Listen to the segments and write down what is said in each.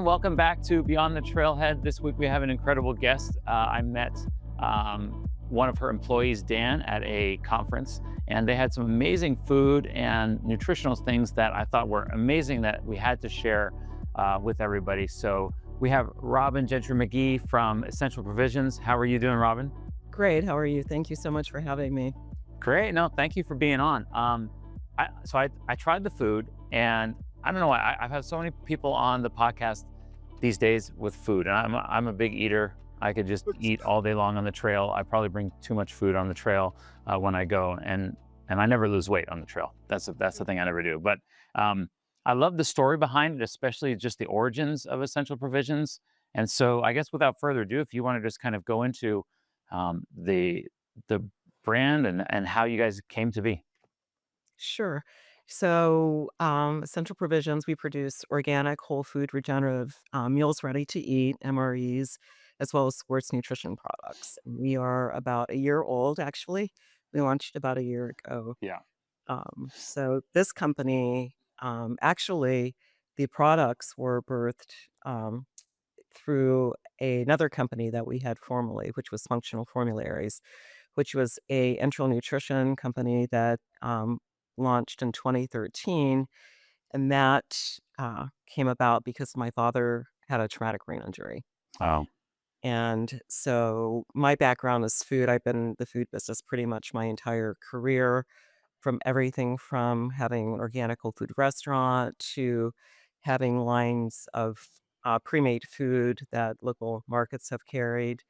everyone. Welcome back to Beyond the Trailhead. This week we have an incredible guest. I met one of her employees, Dan, at a conference, and they had some amazing food and nutritional things that I thought were amazing that we had to share with everybody. So we have Robin Gentry McGee from Essential Provisions. How are you doing, Robin? Great. How are you? Thank you so much for having me. Great. No, thank you for being on. I tried the food, and I don't know why I've had so many people on the podcast these days with food, and I'm a big eater. I could just eat all day long on the trail. I probably bring too much food on the trail when I go, and I never lose weight on the trail. That's the thing I never do. But I love the story behind it, especially just the origins of Essential Provisions. And so, I guess without further ado, if you want to just kind of go into the brand and how you guys came to be. Sure. So, Central Provisions, we produce organic, whole food, regenerative meals ready to eat, MREs, as well as sports nutrition products. We are about a year old, actually. We launched about a year ago. Yeah. So, this company, actually, the products were birthed through another company that we had formerly, which was Functional Formularies, which was a enteral nutrition company that launched in 2013. And that came about because my father had a traumatic brain injury. Oh, And so my background is food. I've been in the food business pretty much my entire career, from everything from having an organic whole food restaurant to having lines of pre-made food that local markets have carried.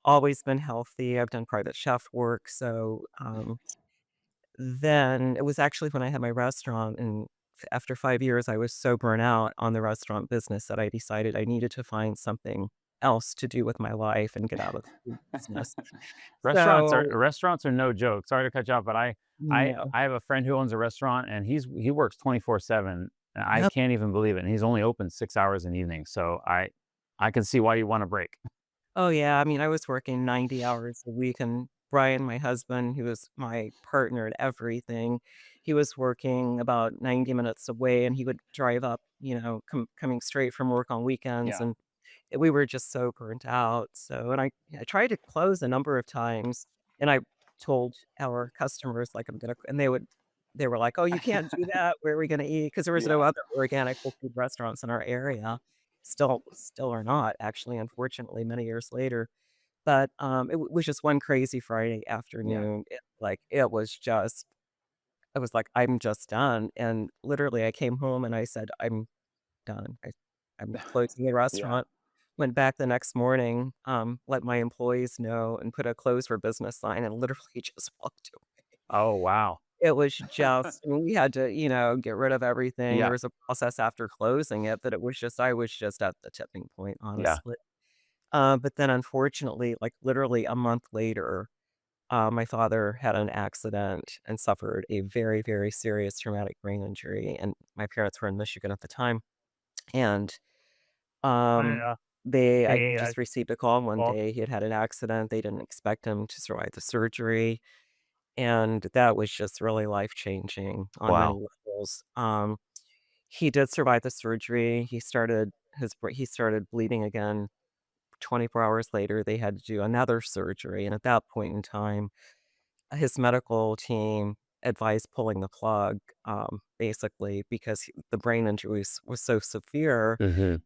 Always been healthy. I've done private chef work. So then it was actually when I had my restaurant, and after 5 years, I was so burnt out on the restaurant business that I decided I needed to find something else to do with my life and get out of the food business. So, restaurants are no joke. Sorry to cut you off, but no. I have a friend who owns a restaurant, and he works 24/7. And I Yep. can't even believe it. And he's only open 6 hours in the evening. So I can see why you want to break. Oh, yeah, I mean, I was working 90 hours a week, and Brian, my husband, who was my partner in everything, he was working about 90 minutes away, and he would drive up, coming straight from work on weekends, Yeah. and we were just so burnt out. So, and I tried to close a number of times, and I told our customers, like, I'm gonna, and they were like, "Oh, you can't do that. Where are we gonna eat?" Because there was no Yeah. other organic whole food restaurants in our area. Still are not, actually, unfortunately, many years later. But, was just one crazy Friday Yeah. afternoon. It was just, I was like, "I'm just done." And literally, I came home and I said, "I'm done. I'm closing the Yeah. restaurant." Went back the next morning, let my employees know, and put a "closed for business" sign, and literally just walked away. Oh, wow. It was just, I mean, we had to, get rid of everything. There Yeah. was a process after closing it, but I was just at the tipping point, Yeah. honestly. But then unfortunately, like, literally a month later, my father had an accident and suffered a very, very serious traumatic brain injury, and my parents were in Michigan at the time. And, um, Yeah. I Hey, just received a call one well, day. He had had an accident. They didn't expect him to survive the surgery, and that was just really life-changing on many wow. levels. He did survive the surgery. He started bleeding again 24 hours later. They had to do another surgery, and at that point in time, his medical team advised pulling the plug, basically because the brain injury was so severe, Hmm.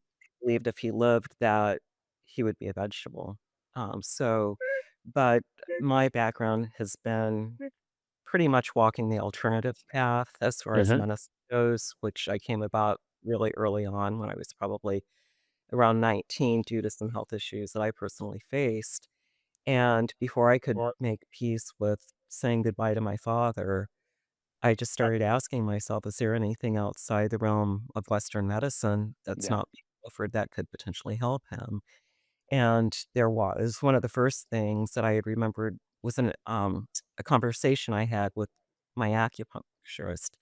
believed if he lived that he would be a vegetable. So, but my background has been pretty much walking the alternative path as far as Hmm. medicine goes, which I came about really early on when I was probably around 19 due to some health issues that I personally faced. And before I could Well, make peace with saying goodbye to my father, I just started asking myself, is there anything outside the realm of Western medicine that's yeah. not being offered that could potentially help him? And there was. One of the first things that I had remembered was a conversation I had with my acupuncturist,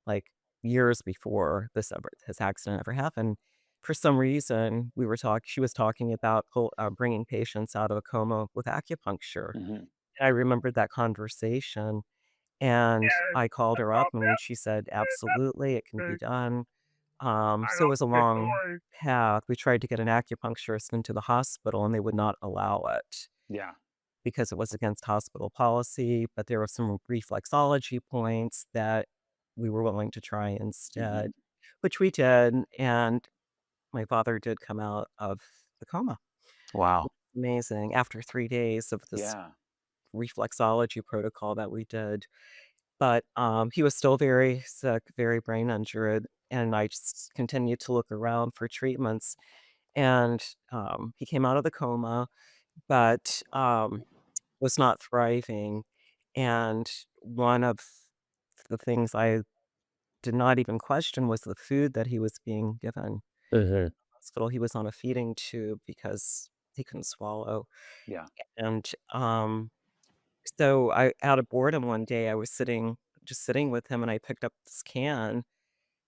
like, years before this accident ever happened. For some reason, she was talking about bringing patients out of a coma with acupuncture. Hmm. I remembered that conversation, and I called her up, and she said, "Absolutely, it can be done." I So it don't was a take it long away. path. We tried to get an acupuncturist into the hospital, and they would not allow it Yeah. because it was against hospital policy, but there were some reflexology points that we were willing to try instead, Hmm. which we did, and my father did come out of the coma. Wow. Amazing. After 3 days of this Yeah. reflexology protocol that we did. But, he was still very sick, very brain injured, and I just continued to look around for treatments, and, he came out of the coma, but, was not thriving, and one of the things I did not even question was the food that he was being given. Hmm. Hospital, he was on a feeding tube because he couldn't swallow, Yeah. and, so I out of boredom one day, I was sitting with him, and I picked up this can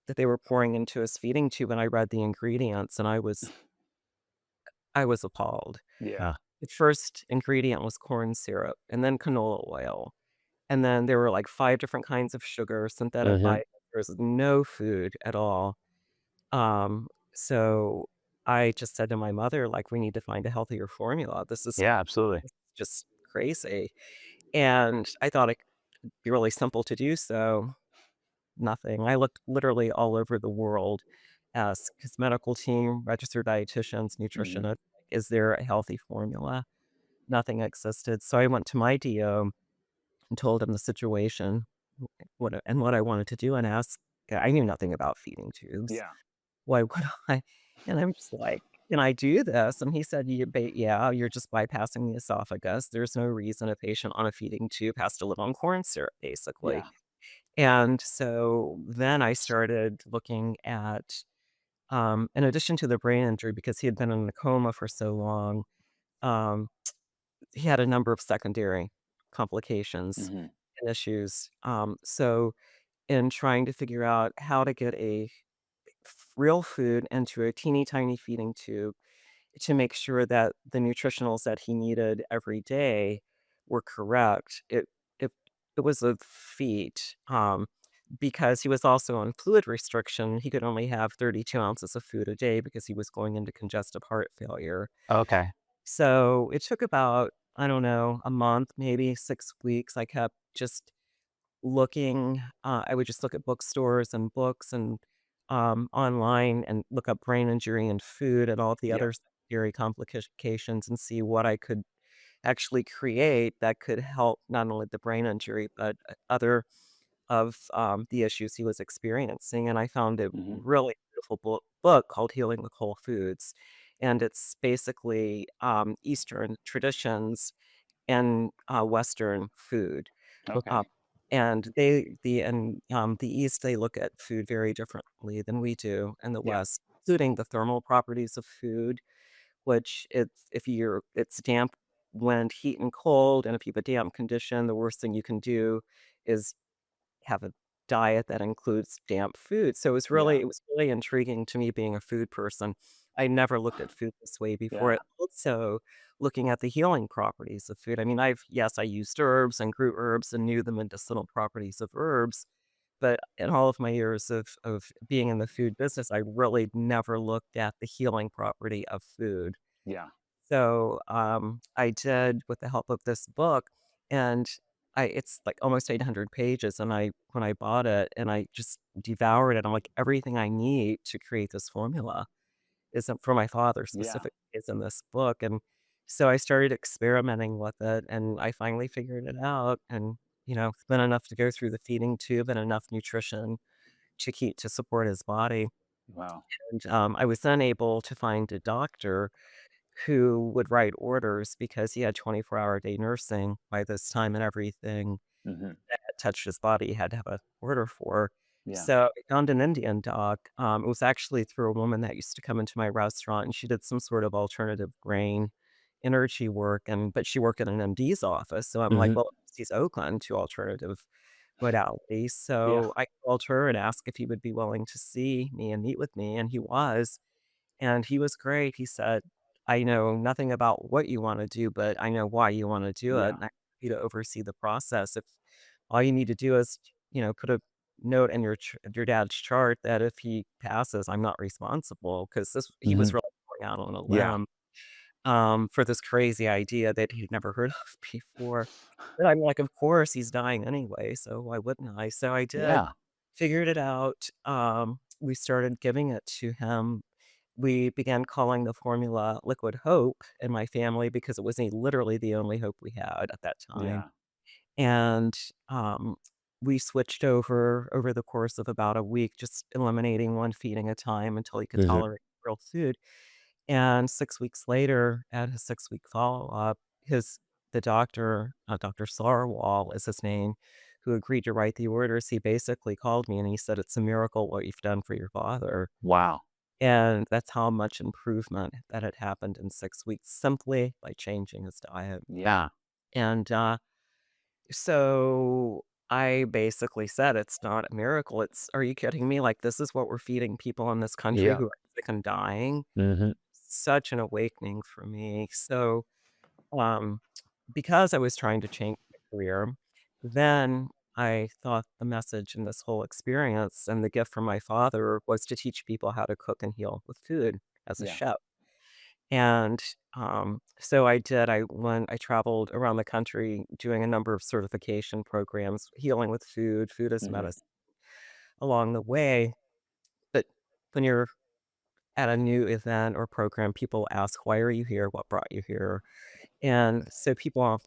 that they were pouring into his feeding tube, and I read the ingredients, and I was appalled. Yeah. The first ingredient was corn syrup, and then canola oil, and then there were, like, 5 different kinds of sugar, synthetic Hmm. there's no food at all. So I just said to my mother, like, "We need to find a healthier formula. Yeah, absolutely. This is just crazy." And I thought it could be really simple to do so. Nothing. I looked literally all over the world, asked his medical team, registered dietitians, Hmm. nutritionists, "Is there a healthy formula?" Nothing existed. So I went to my DO and told him the situation, what I wanted to do, and asked I knew nothing about feeding tubes. Yeah. Why would I? And I'm just like, "Can I do this?" And he said, Yeah, you're just bypassing the esophagus. There's no reason a patient on a feeding tube has to live on corn syrup, basically." Yeah. And so then I started looking at, in addition to the brain injury, because he had been in a coma for so long, um, he had a number of secondary complications Hmm. and issues. So in trying to figure out how to get a real food into a teeny tiny feeding tube to make sure that the nutritionals that he needed every day were correct. It it was a feat, because he was also on fluid restriction. He could only have 32 ounces of food a day because he was going into congestive heart failure. Okay. So it took about, I don't know, a month, maybe 6 weeks. I kept just looking, I would just look at bookstores and books and, online and look up brain injury and food and all of the Yeah. other secondary complications and see what I could actually create that could help not only the brain injury, but other of, the issues he was experiencing, and I found a Hmm. really beautiful book called Healing with Whole Foods, and it's basically, Eastern traditions and, Western food. Okay. Uh, and the East, they look at food very differently than we do in the Yeah. West, including the thermal properties of food, which if it's damp, wind, heat, and cold, and if you have a damp condition, the worst thing you can do is have a diet that includes damp food. So Yeah. it was really intriguing to me being a food person. I never looked at food this way before. Yeah. It also looking at the healing properties of food. I mean, I used herbs and grew herbs and knew the medicinal properties of herbs, but in all of my years of being in the food business, I really never looked at the healing property of food. Yeah. So, I did with the help of this book, and I it's, like, almost 800 pages, and when I bought it and I just devoured it, I'm like, "Everything I need to create this formula isn't for my father Yeah. specific is in this book," and so I started experimenting with it, and I finally figured it out, and, it's been enough to go through the feeding tube and enough nutrition to support his body, Wow. and, I was then able to find a doctor who would write orders because he had 24-hour-a-day nursing by this time and everything Hmm. that touched his body, he had to have a order for. Yeah. So, I found an Indian doc, it was actually through a woman that used to come into my restaurant, and she did some sort of alternative brain energy work, but she worked in an MD's office, so I'm like, Hmm. "Well, he's open to alternative modalities," Yeah. so I called her and asked if he would be willing to see me and meet with me, and he was. And he was great. He said, "I know nothing about what you wanna do, but I know why you wanna do it, Yeah. and I want you to oversee the process. If all you need to do is, put a note in your dad's chart that if he passes, I'm not responsible because this he was Hmm. really going out on a Yeah. limb, for this crazy idea that he'd never heard of before. But I'm like, "Of course, he's dying anyway, so why wouldn't I?" So I did, Yeah. figured it out, we started giving it to him. We began calling the formula Liquid Hope in my family because it was literally the only hope we had at that time, Yeah. and, um, we switched over the course of about a week, just eliminating 1 feeding at a time until he could Hmm. tolerate real food. And 6 weeks later, at his 6-week follow-up, his the doctor, Dr. Sarwal is his name, who agreed to write the orders, he basically called me and he said, "It's a miracle what you've done for your father." Wow. And that's how much improvement that had happened in 6 weeks simply by changing his diet. Yeah. And, so I basically said, "It's not a miracle, it's are you kidding me? Like, this is what we're feeding people in this country Yeah. who are sick and dying?" Hmm. Such an awakening for me. So, um, because I was trying to change my career, then I thought the message in this whole experience and the gift from my father was to teach people how to cook and heal with food as a Yeah. chef. And so I did. I traveled around the country doing a number of certification programs, healing with food, food as Hmm. medicine along the way. But when you're at a new event or program, people ask, "Why are you here? What brought you here?" And so people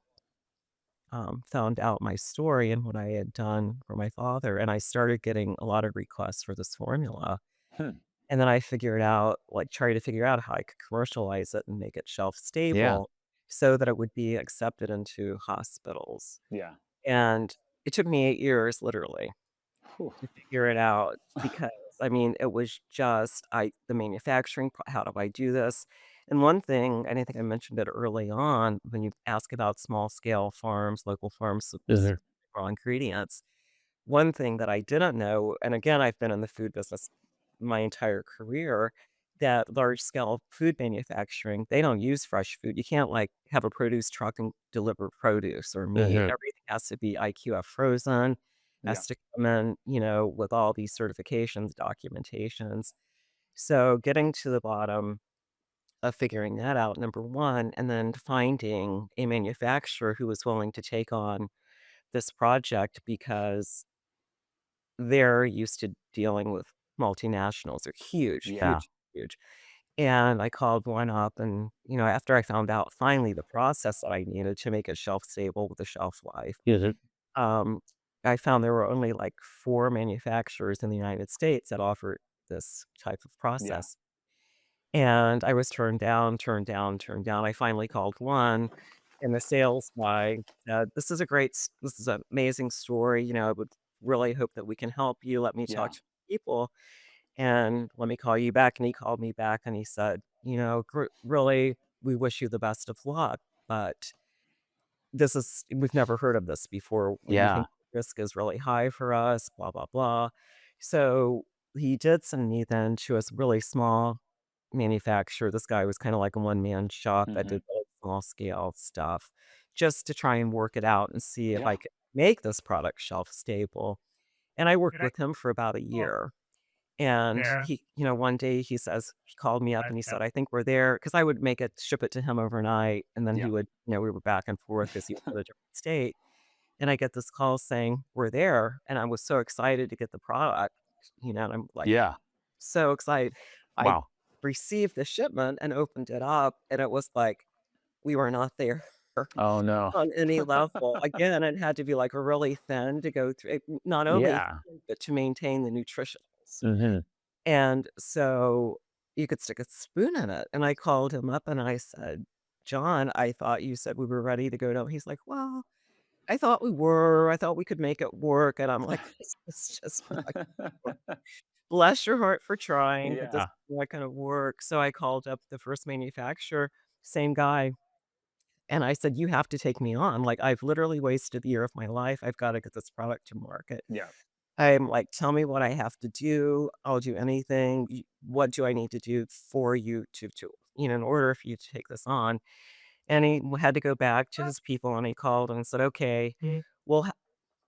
found out my story and what I had done for my father, and I started getting a lot of requests for this formula. Hmm. And then I figured out, like, try to figure out how I could commercialize it and make it shelf Yeah. stable so that it would be accepted into hospitals. Yeah. And it took me 8 years, literally, Whew. to figure it out because, I mean, it was just the manufacturing, how do I do this? And one thing, and I think I mentioned it early on when you ask about small scale farms, local farms with Hmm. raw ingredients, one thing that I didn't know, and again, I've been in the food business my entire career, that large scale food manufacturing, they don't use fresh food. You can't like have a produce truck and deliver produce or meat. Hmm. Everything has to be IQF frozen, Yeah. has to come in, with all these certifications, documentations. So getting to the bottom of figuring that out, number one, and then finding a manufacturer who was willing to take on this project because they're used to dealing with multinationals. They're huge, Yeah. huge, huge. And I called one up and, after I found out finally the process that I needed to make it shelf stable with a shelf life, Hmm. um, I found there were only like 4 manufacturers in the United States that offered this type of Yeah. process. And I was turned down, turned down, turned down. I finally called one, and the sales guy said, this is an amazing story. I would really hope that we can help you. Let me talk Yeah. to people and let me call you back." And he called me back and he said, really, we wish you the best of luck, but we've never heard of this before. We Yeah. think the risk is really high for us, blah, blah, blah. So he did send me then to a really small manufacturer. This guy was kinda like a one-man shop that Hmm. did really small scale stuff just to try and work it out and see if Yeah. I could make this product shelf stable, and I worked with him for about a year, and one day he called me up and he said, "I think we're there," because I would ship it to him overnight, and then he Yeah. would we were back and forth because he was in a different state, and I get this call saying, "We're there," and I was so excited to get the product, and I'm like Yeah. so excited. I Wow. received the shipment and opened it up, and it was like, we were not there Oh no. on any level. Again, it had to be, like, really thin to go through not only Yeah. thin, but to maintain the nutritionals. Hmm. And so you could stick a spoon in it, and I called him up and I said, "John, I thought you said we were ready to go to." He's like, "Well, I thought we were. I thought we could make it work." And I'm like, "This is just not bless your heart for trying, but this is Yeah. not gonna work." So I called up the first manufacturer, same guy, and I said, "You have to take me on. Like, I've literally wasted a year of my life. I've gotta get this product to market." Yeah. I'm like, "Tell me what I have to do. I'll do anything. What do I need to do for you in order for you to take this on?" And he had to go back to his people and he called and said, "Okay, well,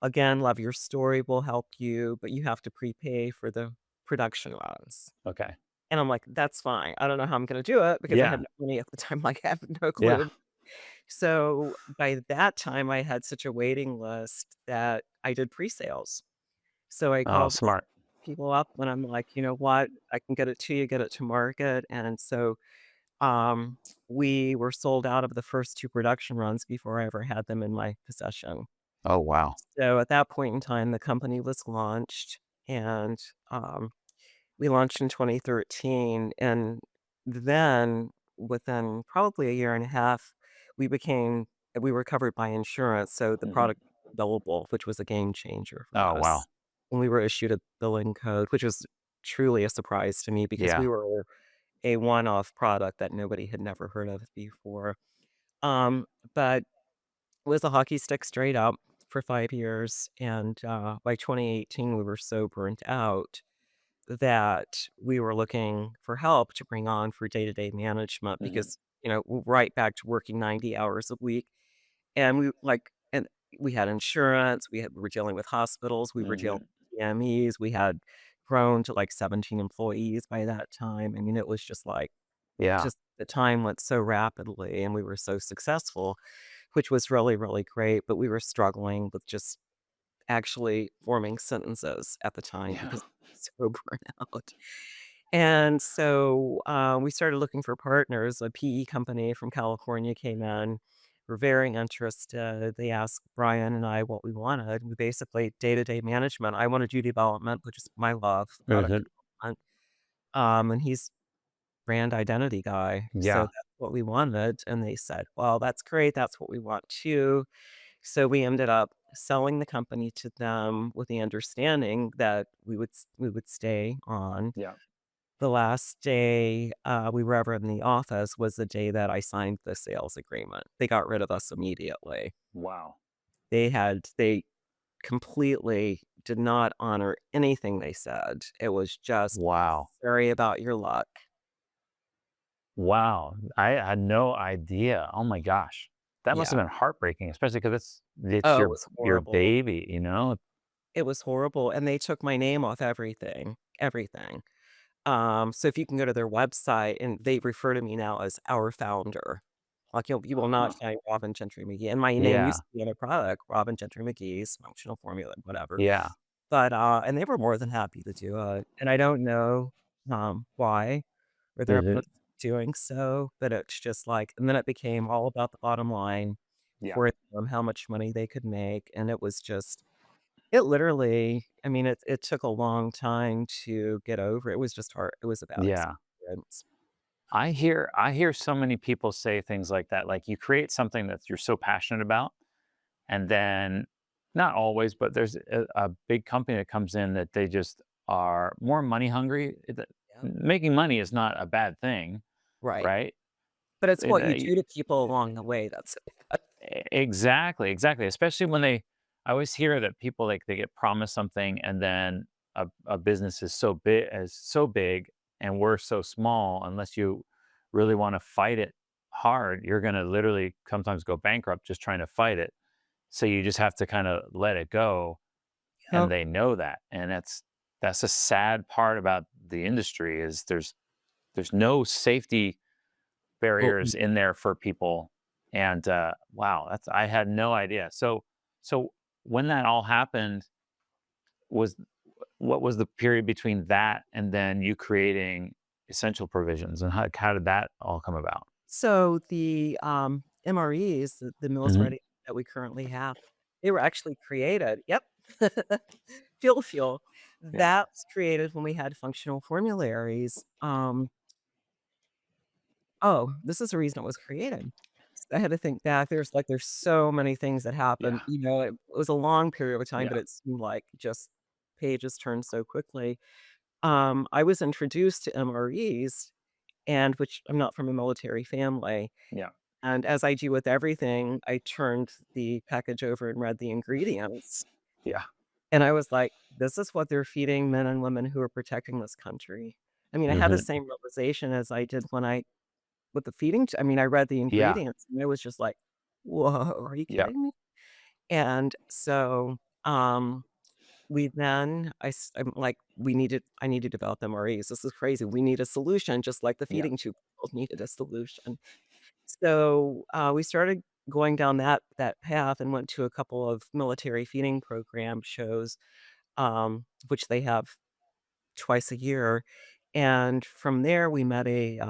Again, love your story, we'll help you, but you have to prepay for the production runs." Okay. And I'm like, "That's fine. I don't know how I'm gonna do it because I Yeah. had no money at the time, like, I have no Yeah. clue." So, by that time, I had such a waiting list that I did pre-sales. So, I Oh, called smart. people up and I'm like, "You know what? I can get it to you, get it to market." And so, um, we were sold out of the first 2 production runs before I ever had them in my possession. Oh, wow. So, at that point in time, the company was launched, and, um we launched in 2013, and then within probably a year and a half, we became we were covered by insurance, so the Mhm. product was billable, which was a game changer for Oh, wow. us. And we were issued a billing code, which was truly a surprise to me because we Yeah. were a one-off product that nobody had never heard of before. But it was a hockey stick straight up for 5 years, and, by 2018, we were so burnt out that we were looking for help to bring on for day-to-day management Mhm. because, we're right back to working 90 hours a week, and we had insurance, we were dealing with hospitals, we were dealing Mhm. with TMEs, we had grown to, like, 17 employees by that time. I mean, it was just like Yeah. just the time went so rapidly, and we were so successful, which was really, really great, but we were struggling with just actually forming sentences at the time Yeah. because I was so burnt out. And so, we started looking for partners. A PE company from California came in, were very interested. They asked Brian and I what we wanted. We basically day-to-day management. I want to do development, which is my love, product Mhm. development. And he's brand identity guy. So Yeah. that's what we wanted. And they said, "Well, that's great. That's what we want too." So we ended up selling the company to them with the understanding that we would stay on. Yeah. The last day, we were ever in the office was the day that I signed the sales agreement. They got rid of us immediately. Wow. They completely did not honor anything they said. It was just, Wow. "Sorry about your luck." Wow. I had no idea. Oh my gosh. That must have Yeah. been heartbreaking, especially because it's Oh, it your was your horrible. baby, you know? It was horrible, and they took my name off everything, everything. So if you can go to their website and they refer to me now as our founder. Like you will not Huh. find Robin Gentry McGee. And my name Yeah. used to be on a product, Robin Gentry McGee's functional formula, whatever. Yeah. But and they were more than happy to do it. And I don't know why or their Mhm. motives doing so, but it's just like and then it became all about the bottom line Yeah. for them, how much money they could make. And it was just it literally I mean, it took a long time to get over. It was just hard. It was a bad Yeah. experience. I hear so many people say things like that. Like you create something that you're so passionate about, and then not always, but there's a big company that comes in that they just are more money hungry. Yeah. Making money is not a bad thing, Right. right? But it's And, what you do to people along the way that's exactly, exactly. Especially when I always hear that people like they get promised something, and then a business is so big, and we're so small. Unless you really want to fight it hard, you're gonna literally sometimes go bankrupt just trying to fight it. So you just have to kind of let it go, and Yep. they know that, and that's a sad part about the industry is there's no safety Well, barriers in there for people. And wow, that's I had no idea. So when that all happened, was what was the period between that and then you creating essential provisions, and how did that all come about? so the, MREs, the meals Hmm. ready that we currently have, they were actually created yep. Fuel. Yeah. That was created when we had functional formularies. Oh, this is the reason it was created. I had to think back. There's so many things that happened. Yeah. It was a long period of time, but Yeah. it seemed like just pages turned so quickly. I was introduced to MREs, and which I'm not from a military family. Yeah. And as I do with everything, I turned the package over and read the ingredients. Yeah. And I was like, this is what they're feeding men and women who are protecting this country. I mean, I had the Hmm. same realization as I did when I with the I mean, I read the Yeah. ingredients and I was just like, "Whoa, are you Yeah. kidding me?" And so, Um, we then I'm like, I need to develop MREs. This is crazy. We need a solution, just like the Yeah. feeding tube people needed a solution. So we started going down that path and went to a couple of military feeding program shows, which they have twice a year. And from there, we met a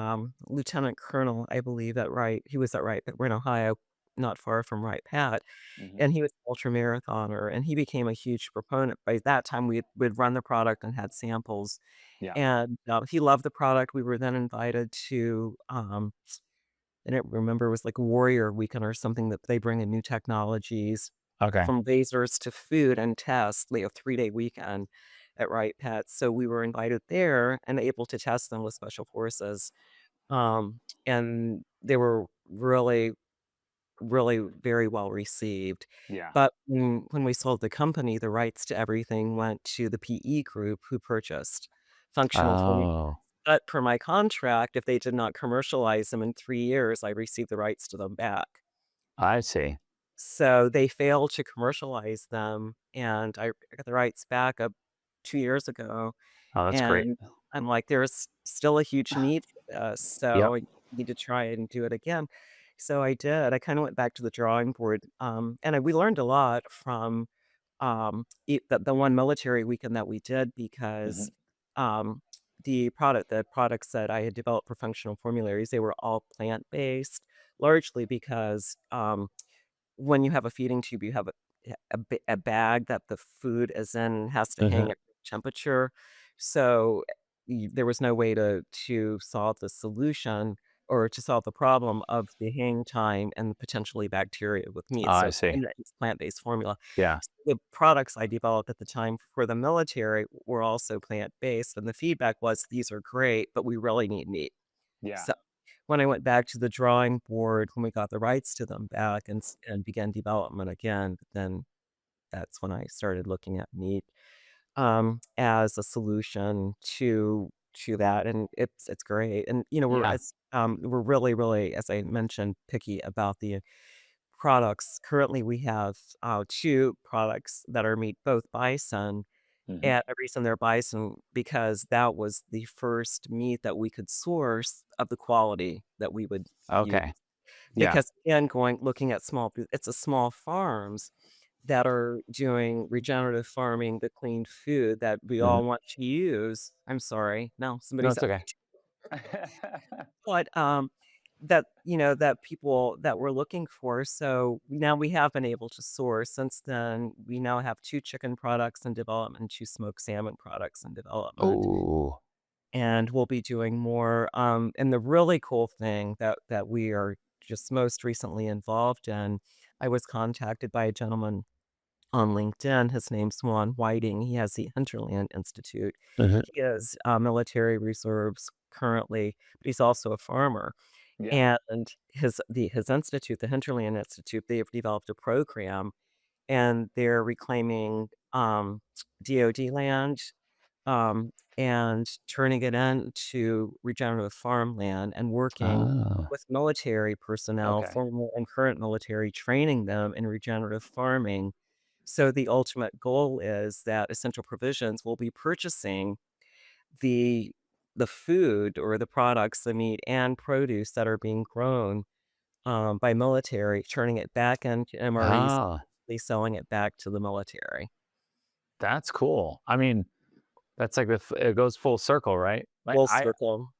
lieutenant colonel, I believe, at Wright. He was at Wright, but we're in Ohio, not far from Wright Pat, Hmm. and he was an ultra marathoner, and he became a huge proponent. By that time, we'd run the product and had samples, Yeah. and he loved the product. We were then invited to I don't remember, it was like Warrior Weekend or something that they bring in new technologies Okay. from lasers to food and tests, a 3-day weekend at Wright Pet. So we were invited there and able to test them with special forces. And they were really, really very well received. Yeah. But when we sold the company, the rights to everything went to the PE group who purchased functional formula. Oh, But per my contract, if they did not commercialize them in 3 years, I received the rights to them back. I see. So they failed to commercialize them, and I got the rights back up 2 years ago, Oh, that's great. and I'm like, "There's still a huge need for this, Yep. so I need to try and do it again." So I did. I kinda went back to the drawing board, and we learned a lot from, the one military weekend that we did because, Hmm. um, the products that I had developed for functional formularies, they were all plant-based, largely because, when you have a feeding tube, you have a bag that the food is in has to hang Hmm. at room temperature. So, there was no way to solve the solution or to solve the problem of the hang time and potentially bacteria with Oh, meat. I So, see. in that it's plant-based formula. Yeah. So the products I developed at the time for the military were also plant-based, and the feedback was, "These are great, but we really need meat." Yeah. So, when I went back to the drawing board, when we got the rights to them back and began development again, then that's when I started looking at meat, as a solution to that, and it's great, and, Yeah. we're really, really, as I mentioned, picky about the products. Currently, we have, 2 products that are meat, both bison, Hmm. and the reason they're bison because that was the first meat that we could source of the quality that we would use. Okay. Yeah. Because, again, looking at it's a small farms that are doing regenerative farming, the clean food that we Hmm. all want to use. I'm sorry. No, No, somebody's it's at okay. but, that, that people that we're looking for, so now we have been able to source. Since then, we now have 2 chicken products in development, and 2 smoked salmon products in development, Oh. and we'll be doing more, and the really cool thing that we are just most recently involved in, I was contacted by a gentleman on LinkedIn. His name's Swan Whiting. He has the Hinterland Institute. Hmm. He is, military reserves currently, but he's also a farmer. Yeah. And his institute, the Hinterland Institute, they have developed a program, and they're reclaiming, DoD land, and turning it into regenerative farmland and working Oh. with military personnel, Okay. former and current military, training them in regenerative farming. So the ultimate goal is that Essential Provisions will be purchasing the the food or the products, the meat and produce that are being grown, by military, turning it back into MREs, Oh, selling it back to the military. that's cool. I mean, that's like it goes full circle, right? Like Full circle.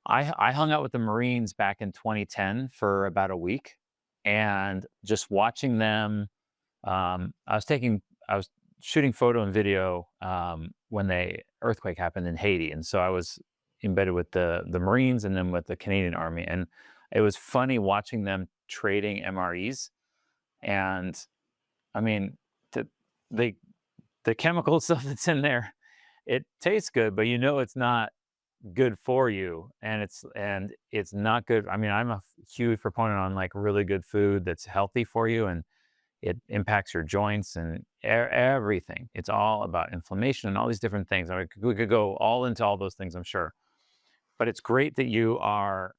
I hung out with the Marines back in 2010 for about a week, and just watching them. I was shooting photo and video when the earthquake happened in Haiti, and so I was embedded with the Marines and then with the Canadian Army, and it was funny watching them trading MREs. And I mean, the the, the chemical stuff that's in there, it tastes good, but it's not good for you, and it's not good. I mean, I'm a huge proponent on like really good food that's healthy for you, and it impacts your joints and everything. It's all about inflammation and all these different things. I mean, we could go all into all those things, I'm sure. But it's great that your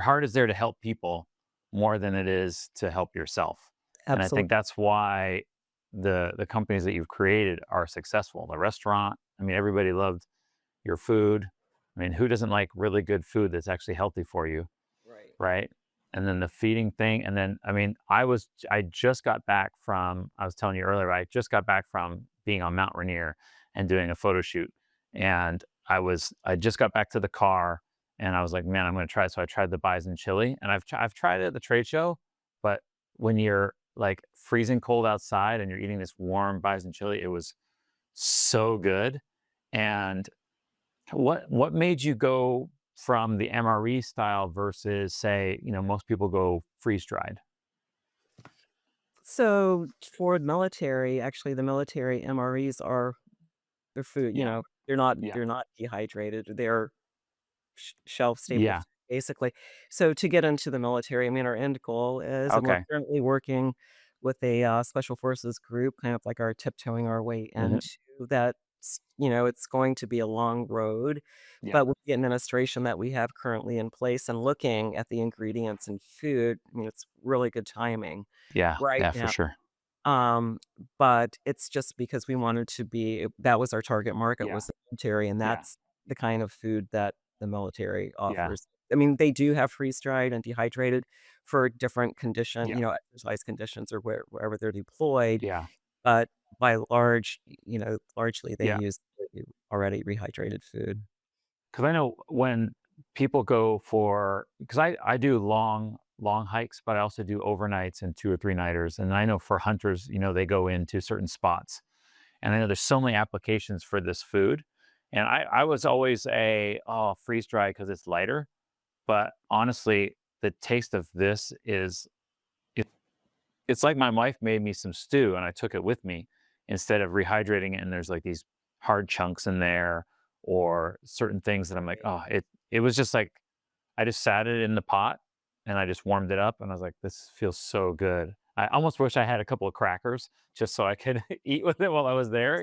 heart is there to help people more than it is to help yourself. And I think Absolutely. that's why the companies that you've created are successful. The restaurant, I mean, everybody loved your food. I mean, who doesn't like really good food that's actually healthy for you, Right. right? And then the feeding thing, and then I mean, I just got back from, I was telling you earlier, I just got back from being on Mount Rainier and doing a photo shoot, and I just got back to the car, and I was like, man, I'm going to try it. So I tried the bison chili, and I've tried it at the trade show, but when you're like freezing cold outside and you're eating this warm bison chili, it was so good. And what made you go from the MRE style versus, say, most people go freeze dried? So for military, actually, the military MREs are their food. Yeah, yeah, They're not dehydrated. They're shelf stable, yeah. basically. So to get into the military, I mean, our end goal is, and we're Okay. currently working with a special forces group, kind of like our tiptoeing our way Hmm. into that. It's going to be a long road, Yeah, but with the administration that we have currently in place and looking at the ingredients in food, I mean, it's really good timing yeah, right yeah, for now. sure. Um, but it's just because we wanted to be that was our target market Yeah, was the military, and yeah, that's the kind of food that the military yeah, offers. I mean, they do have freeze-dried and dehydrated for different yeah, exercise conditions or wherever they're deployed, yeah, but by large, largely they yeah. use already rehydrated food. Because I know when people go for, because I do long hikes, but I also do overnights and 2 or 3 nighters. And I know for hunters, they go into certain spots. And I know there's so many applications for this food. And I was always freeze dry because it's lighter. But honestly, the taste of this is it, it's like my wife made me some stew and I took it with me instead of rehydrating it. And there's like these hard chunks in there or certain things that I'm like, Right. oh, it was just like I just sat it in the pot and I just warmed it up and I was like, this feels so good. I almost wish I had a couple of crackers just so I could eat with it while I was there.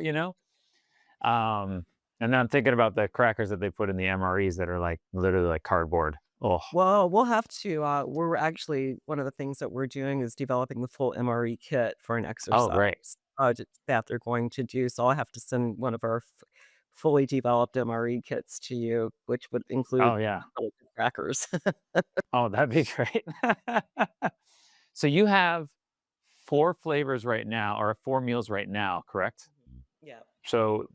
Um, and then I'm thinking about the crackers that they put in the MREs that are like literally like cardboard. Oh, Well, we'll have to, we're actually one of the things that we're doing is developing the full MRE kit for an oh, exercise, great. that they're going to do, so I'll have to send one of our fully developed MRE kits to you, which would include Oh, yeah. crackers. Oh, that'd be great. So you have 4 flavors right now or 4 meals right now, correct? Yeah. So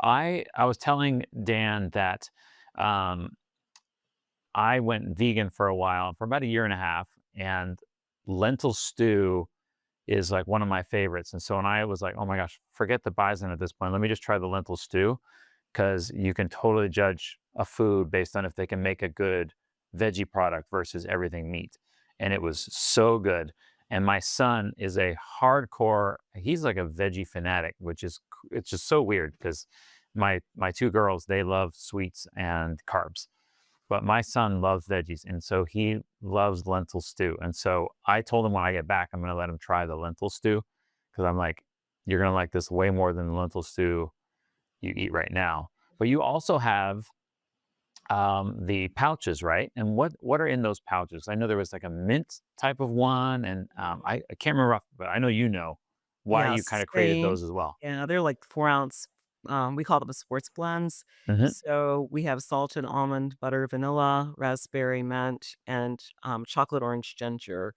I was telling Dan that, um, I went vegan for a while, for about a year and a half, and lentil stew is, like, one of my favorites, and so when I was like, "Oh my gosh, forget the bison at this point, let me just try the lentil stew," because you can totally judge a food based on if they can make a good veggie product versus everything meat. And it was so good. And my son is a hardcore, he's like a veggie fanatic, which is it's just so weird because my 2 girls, they love sweets and carbs. But my son loves veggies, and so he loves lentil stew. And so I told him when I get back, I'm gonna let him try the lentil stew because I'm like, you're gonna like this way more than the lentil stew you eat right now. But you also have the pouches, right? And what are in those pouches? I know there was like a mint type of one, and I can't remember, but I know why you kind Yes, of created those as well. they're like 4-ounce, we call them sports blends. Hmm. So, we have salted almond butter, vanilla, raspberry, mint, and, chocolate orange ginger.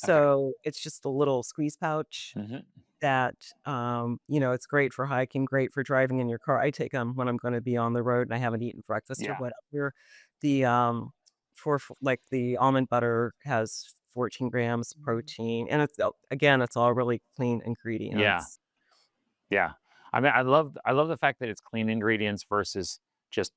Okay. So, it's just a little squeeze pouch Hmm. that, it's great for hiking, great for driving in your car. I take them when I'm gonna be on the road and I haven't eaten breakfast or Yeah. whatever. The, like, the almond butter has 14 grams protein, and again, it's all really clean Yeah. ingredients. Yeah. I mean, I love the fact that it's clean ingredients versus just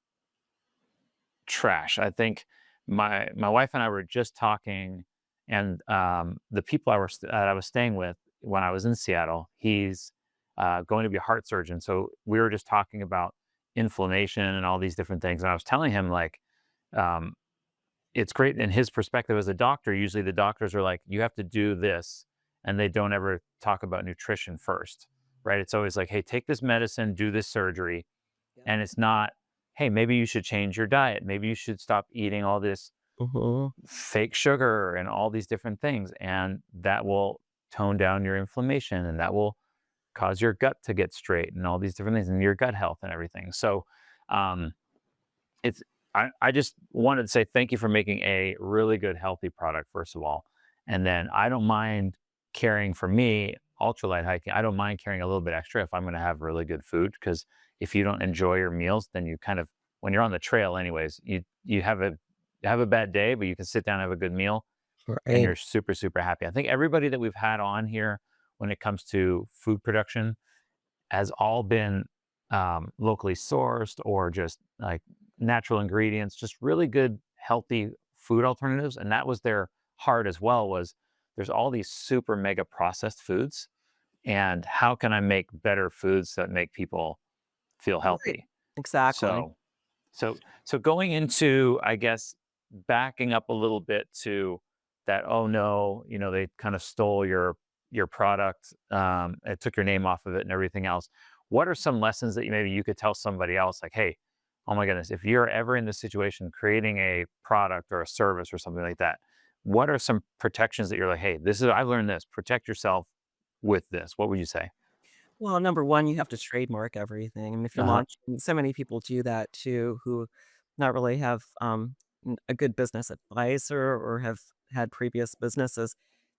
trash. I think my wife and I were just talking, and the people that I was staying with when I was in Seattle, he's going to be a heart surgeon. So we were just talking about inflammation and all these different things, and I was telling him like, um, it's great in his perspective as a doctor. Usually, the doctors are like, you have to do this, and they don't ever talk about nutrition first, right? It's always like, hey, take this medicine, do this surgery, Yep. and it's not, hey, maybe you should change your diet. Maybe you should stop eating all this Mhm. fake sugar and all these different things. And that will tone down your inflammation and that will cause your gut to get straight and all these different things and your gut health and everything. So, um, it's I just wanted to say thank you for making a really good healthy product, first of all. And then I don't mind carrying, for me, ultralight hiking, I don't mind carrying a little bit extra if I'm gonna have really good food, because if you don't enjoy your meals, then you kind of, when you're on the trail anyways, you have a bad day, but you can sit down and have a good meal and Right. you're super, super happy. I think everybody that we've had on here when it comes to food production has all been locally sourced or just like natural ingredients, just really good, healthy food alternatives. And that was their heart as well, was there's all these super mega processed foods. And how can I make better foods that make people feel Right. healthy? Exactly. So so going into, I guess, backing up a little bit to that, oh no, they kind of stole your product, it took your name off of it and everything else. What are some lessons that maybe you could tell somebody else, like, hey, oh my goodness, if you're ever in this situation creating a product or a service or something like that, what are some protections that you're like, hey, this is, I learned this, protect yourself with this? What would you say? Well, number 1, you have to trademark everything. And if you're Uh-huh. launching so many people do that too, who not really have, a good business advisor or have had previous businesses.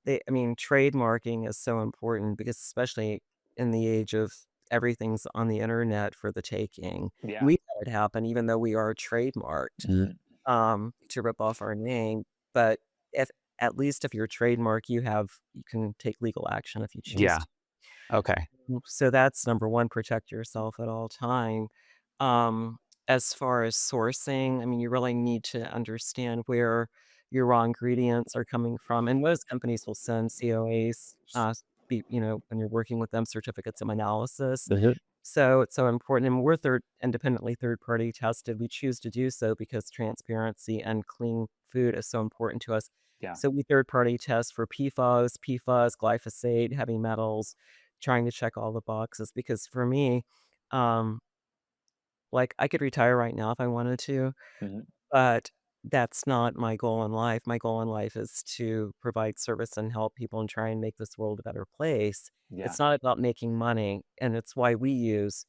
I mean, trademarking is so important because especially in the age of everything's on the internet for the taking. Yeah. We had it happen even though we are trademarked, Mhm. to rip off our name, but if at least if you're trademark, you can take legal action if you choose Yeah. to. Okay. So that's number 1, protect yourself at all time. Um, as far as sourcing, I mean, you really need to understand where your raw ingredients are coming from, and most companies will send COAs, when you're working with them, certificates of analysis. Mhm. So it's so important, and we're independently third-party tested. We choose to do so because transparency and clean food is so important to us. Yeah. So we third-party test for PFAS, glyphosate, heavy metals, trying to check all the boxes because for me, um, like, I could retire right now if I wanted to, Mhm. but that's not my goal in life. My goal in life is to provide service and help people and try and make this world a better place. Yeah. It's not about making money, and it's why we use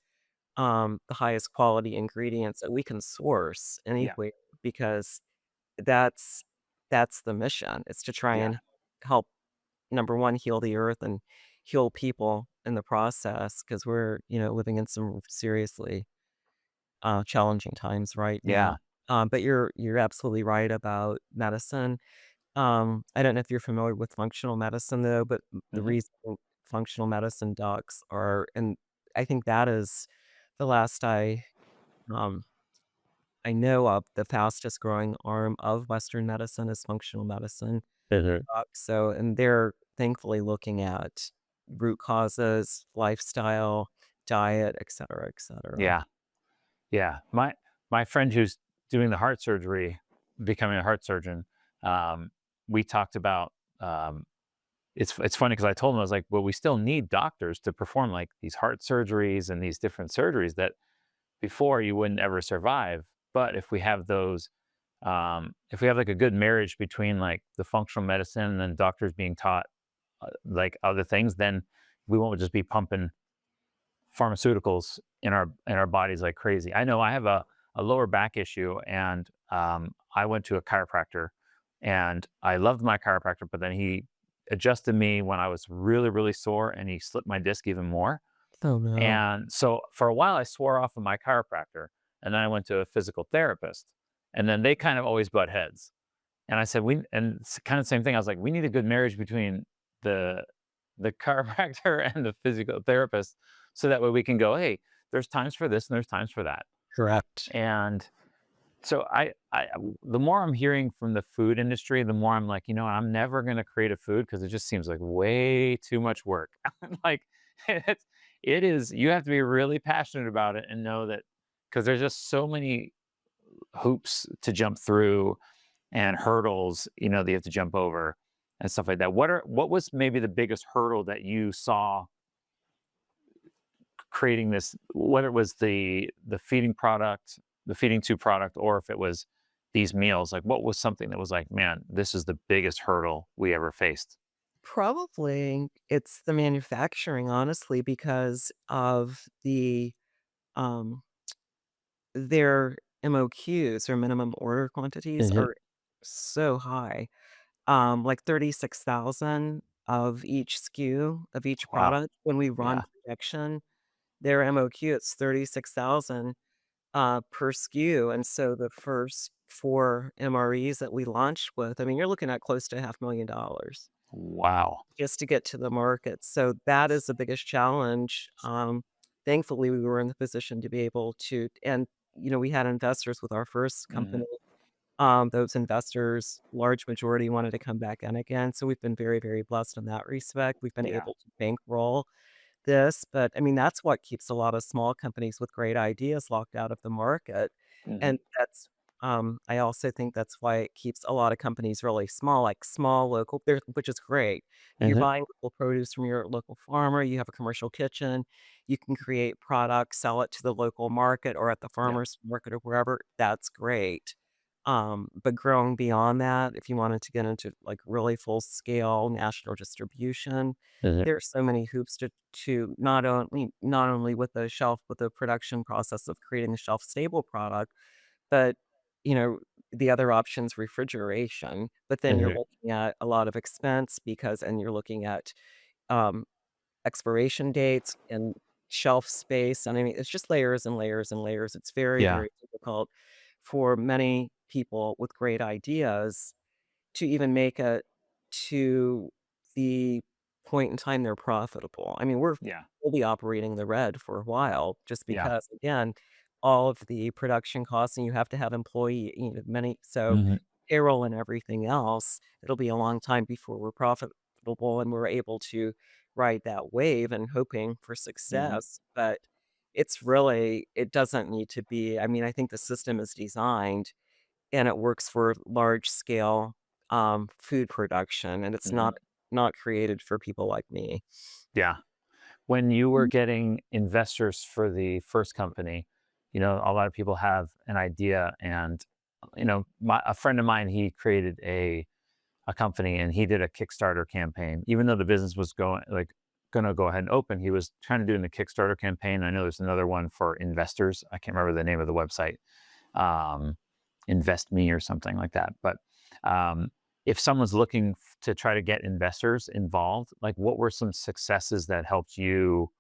the highest quality ingredients that we can source Yeah. anywhere because that's that's the mission. It's to try Yeah. and help, number 1, heal the earth and heal people in the process because we're, living in some seriously, challenging times right now. Yeah. But you're absolutely right about medicine. I don't know if you're familiar with functional medicine though, but the Mhm. reason functional medicine docs are and I think that is the last um, I know of, the fastest growing arm of Western medicine is functional medicine Mhm. docs. So, and they're thankfully looking at root causes, lifestyle, diet, et cetera, et cetera. Yeah. Yeah. My friend who's doing the heart surgery, becoming a heart surgeon, um, we talked about, um, it's funny because I told him, I was like, well, we still need doctors to perform like these heart surgeries and these different surgeries that before you wouldn't ever survive. But if we have those, if we have like a good marriage between like the functional medicine and then doctors being taught like other things, then we won't just be pumping pharmaceuticals in our bodies like crazy. I know I have a lower back issue, and I went to a chiropractor, and I loved my chiropractor, but then he adjusted me when I was really really sore, and he slipped my disc even more. Oh, no. And so for a while, I swore off of my chiropractor, and then I went to a physical therapist, and then they kind of always butt heads. And I said, and it's kind of the same thing. I was like, we need a good marriage between the the chiropractor and the physical therapist, so that way we can go, hey, there's times for this and there's times for that. Correct. And so the more I'm hearing from the food industry, the more I'm like, I'm never going to create a food because it just seems like way too much work. Like it's, it is, you have to be really passionate about it and know that, because there's just so many hoops to jump through and hurdles, that you have to jump over and stuff like that. What was maybe the biggest hurdle that you saw creating this, whether it was the feeding product, the feeding tube product, or if it was these meals, like what was something that was like, man, this is the biggest hurdle we ever faced? Probably it's the manufacturing, honestly, because of um, their MOQs or minimum order quantities Mhm. are so high. Like 36,000 of each SKU of each Wow. product. When we run Yeah. production, their MOQ, it's 36,000 per SKU. And so the first 4 MREs that we launched with, I mean, you're looking at close to $500,000 Wow. just to get to the market. So that is the biggest challenge. Thankfully, we were in the position to be able to, and we had investors with our first company. Mhm. Those investors, large majority wanted to come back in again. So we've been very, very blessed in that respect. We've been Yeah. able to bankroll this, but I mean, that's what keeps a lot of small companies with great ideas locked out of the market. Mhm. And I also think that's why it keeps a lot of companies really small, like small local, which is great. If you're Mhm. buying local produce from your local farmer, you have a commercial kitchen, you can create products, sell it to the local market or at the Yeah. farmer's market or wherever, that's great. But growing beyond that, if you wanted to get into like really full scale national distribution, Mhm. there's so many hoops to not only with the production process of creating a shelf stable product, but you know the other options refrigeration. But then you're Mhm. looking at a lot of expense and you're looking at um, expiration dates and shelf space. And I mean, it's just layers and layers and layers. It's very, Yeah. very difficult for many people with great ideas to even make it to the point in time they're profitable. I mean, Yeah. we'll be operating the red for a while just Yeah. because, again, all of the production costs, and you have to have many, so Mhm. payroll and everything else, it'll be a long time before we're profitable and we're able to ride that wave and hoping for Mhm. success. But it doesn't need to be. I mean, I think the system is designed and it works for large scale, food production, and it's Mhm. not created for people like me. Yeah. When you were Mhm. getting investors for the first company, a lot of people have an idea, and a friend of mine, he created a company, and he did a Kickstarter campaign. Even though the business was going to go ahead and open, he was trying to do the Kickstarter campaign. I know there's another one for investors. I can't remember the name of the website, um, Invest Me or something like that. But um, if someone's looking to try to get investors involved, like what were some successes that helped you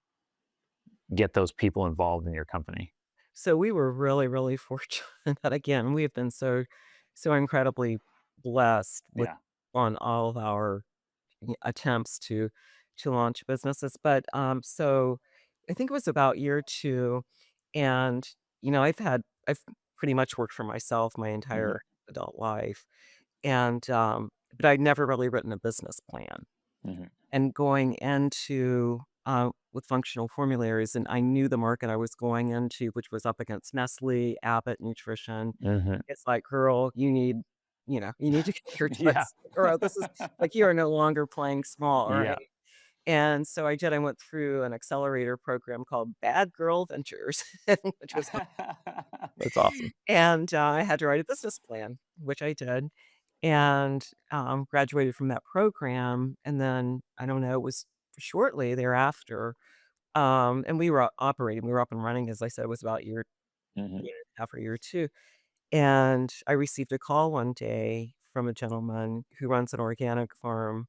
get those people involved in your company? So we were really, really fortunate that again, we have been so incredibly blessed with Yeah. on all of our attempts to launch businesses. But so I think it was about year 2, and I've pretty much worked for myself my Hmm. entire adult life. And, but I'd never really written a business plan. Hmm. And going into, with functional formularies, and I knew the market I was going into, which was up against Nestle, Abbott Nutrition. Hmm. It's like, "Girl, you need to get your Yeah. ducks in a row. This is like, you are no longer playing small, Yeah. right?" And so I did. I went through an accelerator program called Bad Girl Ventures, which was That's awesome. and, I had to write a business plan, which I did, and, graduated from that program, and then, I don't know, it was shortly thereafter, and we were operating, we were up and running, as I said, it was about Hmm. year and a half or year 2, and I received a call one day from a gentleman who runs an organic farm,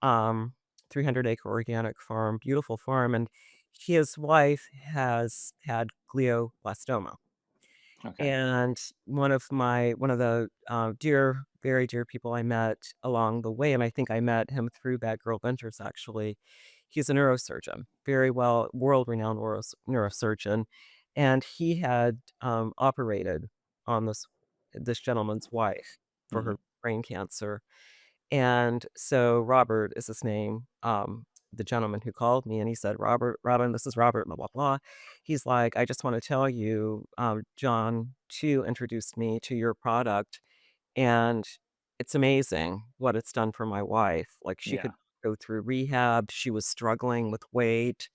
um, 300-acre organic farm, beautiful farm, and his wife has had glioblastoma. Okay. And one of the, very dear people I met along the way, and I think I met him through Bad Girl Ventures, actually. He's a neurosurgeon, very well world-renowned neurosurgeon, and he had, operated on this gentleman's wife for Hmm. her brain cancer. And so Robert is his name, the gentleman who called me, and he said, Robin, this is Robert, blah, blah, blah. He's like, I just want to tell you, John too introduced me to your product, and it's amazing what it's done for my wife. Like she Yeah. could go through rehab. She was struggling with weight.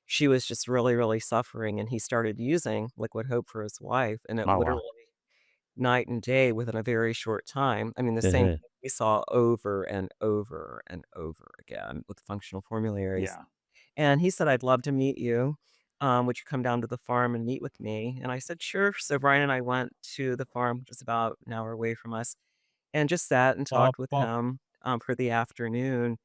She was just really, really suffering. And he started using Liquid Hope for his wife, and it Oh, literally wow. night and day within a very short time. I mean, the same Mhm. thing we saw over and over and over again with functional formularies. Yeah. And he said, "I'd love to meet you. Would you come down to the farm and meet with me?" And I said, "Sure." So Brian and I went to the farm, which is about an hour away from us, and just sat and Pop, talked with pop. him, for the afternoon.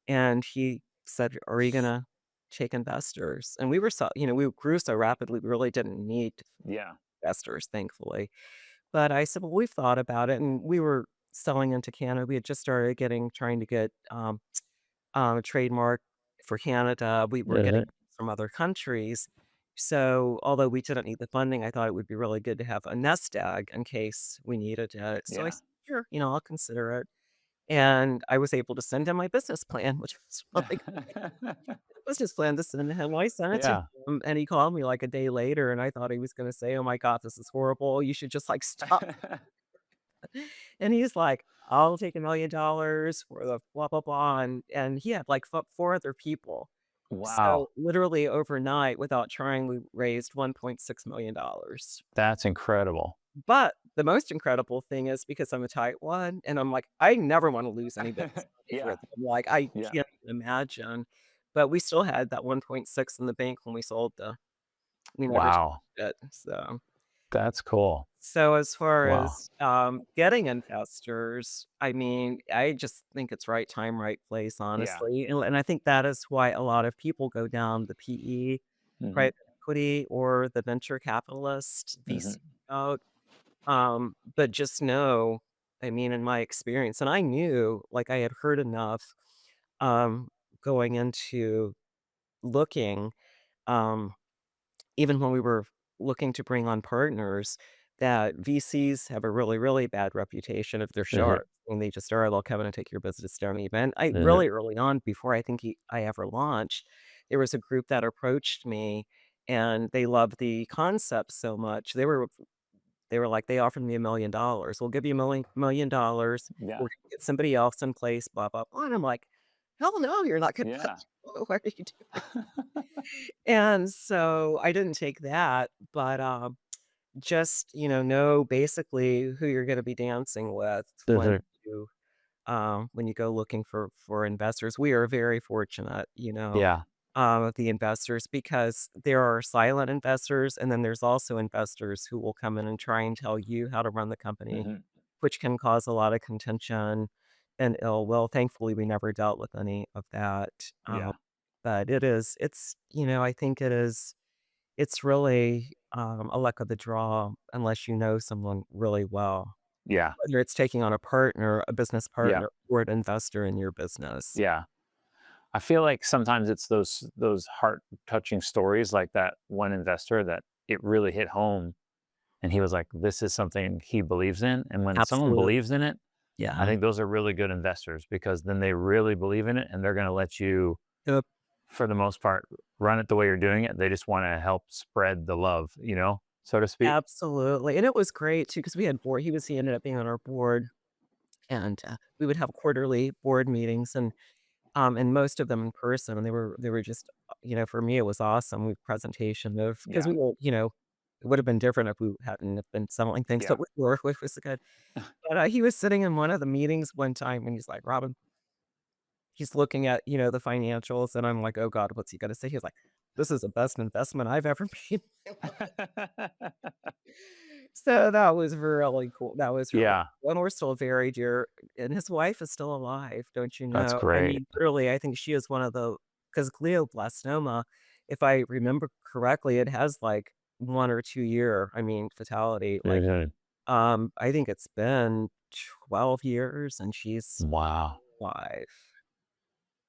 And he said, "Are you gonna take investors?" And we were so we grew so rapidly, we really didn't need Yeah. investors, thankfully. But I said, "Well, we've thought about it," and we were selling into Canada. We had just started trying to get, a trademark for Canada. We were getting Mhm. from other countries. So, although we didn't need the funding, I thought it would be really good to have a nest egg in case we needed it. So I Yeah. said, "Sure, I'll consider it." And I was able to send him my business plan, which was really business plan to send to him. I sent it to Yeah. him, and he called me like a day later, and I thought he was gonna say, "Oh my god, this is horrible. You should just, like, stop." And he's like, "I'll take $1,000,000 for the blah, blah, blah," and he had, like, 4 other people. So, Wow. literally overnight, without trying, we raised $1,600,000. That's incredible. But the most incredible thing is because I'm a type 1, and I'm like, I never wanna lose any business money for Yeah. them, like, I Yeah. can't even imagine. But we still had that 1.6 in the bank when we sold we never touched Wow. it, so That's cool. so as far Wow. as, getting investors, I mean, I just think it's right time, right place, Yeah. honestly, and I think that is why a lot of people go down the PE, Mhm. private equity, or the venture capitalist, VC Mhm. route. But just know, I mean, in my experience, and I knew, like, I had heard enough, um, going into looking, um, even when we were looking to bring on partners, that VCs have a really, really bad reputation if they're Mhm. sharp. When they just are, they'll come in and take your business down even. I Mhm. really early on, before I think I ever launched, there was a group that approached me, and they loved the concept so much. They were like, they offered me $1,000,000. "We'll give you $1,000,000. Yeah. We're gonna get somebody else in place, blah, blah, blah." And I'm like, "Hell no, you're not gonna Yeah. what are you doing?" And so I didn't take that, but, just, know basically who you're gonna be dancing with Mhm. you, when you go looking for investors. We are very fortunate, Yeah. with the investors because there are silent investors, and then there's also investors who will come in and try and tell you how to run the company, Mhm. which can cause a lot of contention and ill will. Thankfully, we never dealt with any of that. Yeah. But I think it's really a luck of the draw unless you know someone really well, Yeah. whether it's taking on a business Yeah. partner, or an investor in your business. Yeah. I feel like sometimes it's those heart touching stories like that one investor that it really hit home and he was like, this is something he believes in. And when someone Absolutely. believes in it, I Yeah. think those are really good investors because then they really believe in it and they're going to let you, Yep. for the most part, run it the way you're doing it. They just want to help spread the love, so to speak. Absolutely, and it was great too because we had board he ended up being on our board, and, we would have quarterly board meetings and most of them in person, and they were just, for me, it was awesome. We presentation of because Yeah. it would have been different if we hadn't have been selling things, Yeah. but we were, which was good. But, he was sitting in one of the meetings one time, and he's like, "Robin," he's looking at, the financials, and I'm like, "Oh god, what's he gonna say?" He was like, "This is the best investment I've ever made." So that was really cool. That was really Yeah. cool, and we're still very dear and his wife is still alive, don't you That's know? I great. mean, literally, I think she is one of the because glioblastoma, if I remember correctly, it has, like, 1 or 2 year, fatality, like, Mhm. I think it's been 12 years, and she's Wow. alive,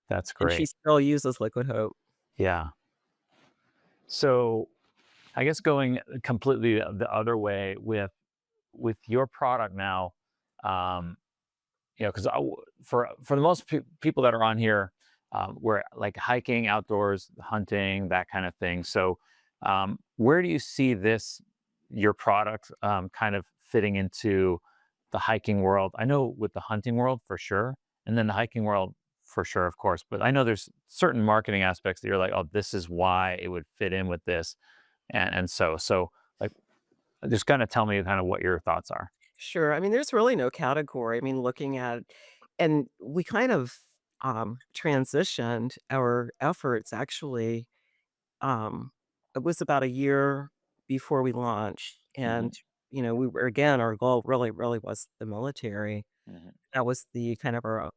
That's and she great. still uses Liquid Hope. Yeah. So I guess going completely the other way with your product now, um, because for the most people that are on here, we're like hiking, outdoors, hunting, that kind of thing. So, where do you see your product, kind of fitting into the hiking world? I know with the hunting world for sure, and then the hiking world for sure, of course. But I know there's certain marketing aspects that you're like, oh, this is why it would fit in with this, and so like Just kind of tell me kind of what your thoughts are. Sure. I mean, there's really no category. I mean, looking at and we kind of, transitioned our efforts actually, um, it was about a year before we launched, and, Hmm. we were again, our goal really was the military. Hmm. That was the kind of our,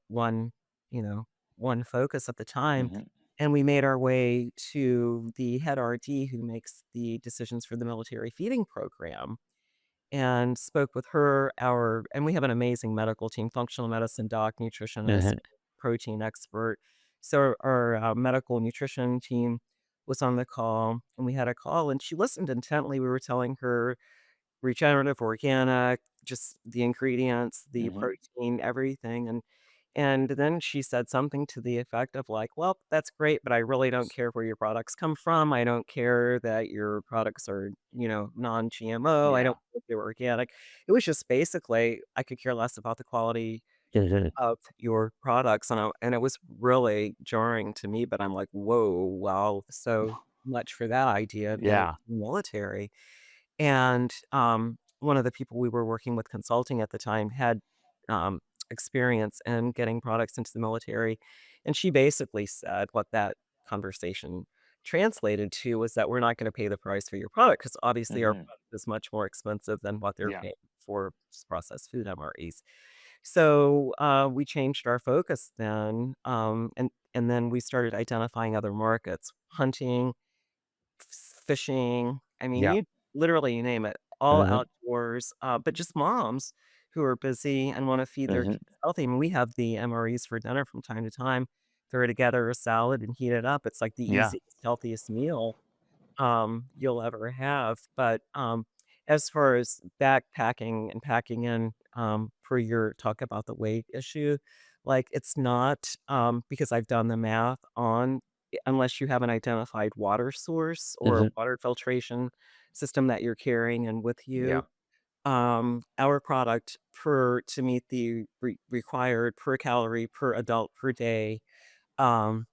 you know, one focus at the time, Hmm. and we made our way to the head RD who makes the decisions for the military feeding program, and spoke with her, our and we have an amazing medical team, functional medicine doc, nutritionist, Hmm. protein expert. So our, medical nutrition team was on the call, and we had a call, and she listened intently. We were telling her regenerative, organic, just the ingredients, the Hmm. protein, everything, and then she said something to the effect of like, "Well, that's great, but I really don't care where your products come from. I don't care that your products are, non-GMO. I don't Yeah. care if they're organic." It was just basically, I could care less about the quality Mhm. of your products, and it was really jarring to me, but I'm like, "Whoa, wow, so much for that idea of getting Yeah. military." And, one of the people we were working with consulting at the time had, experience in getting products into the military, and she basically said what that conversation translated to was that we're not gonna pay the price for your product because obviously our Hmm. product is much more expensive than what they're Yeah. paying for processed food MREs. So, we changed our focus then, and then we started identifying other markets, hunting, fishing. I mean, Yeah. you literally, you name it, all Hmm. outdoors, but just moms who are busy and wanna feed their Hmm. kids healthy. I mean, we have the MREs for dinner from time to time, throw together a salad and heat it up. It's like the Yeah. easiest, healthiest meal you'll ever have. But, as far as backpacking and packing in, for your talk about the weight issue, like, it's not, because I've done the math on unless you have an identified water source or a Hmm. water filtration system that you're carrying in with Yeah. you, our product to meet the required per calorie per adult per day, um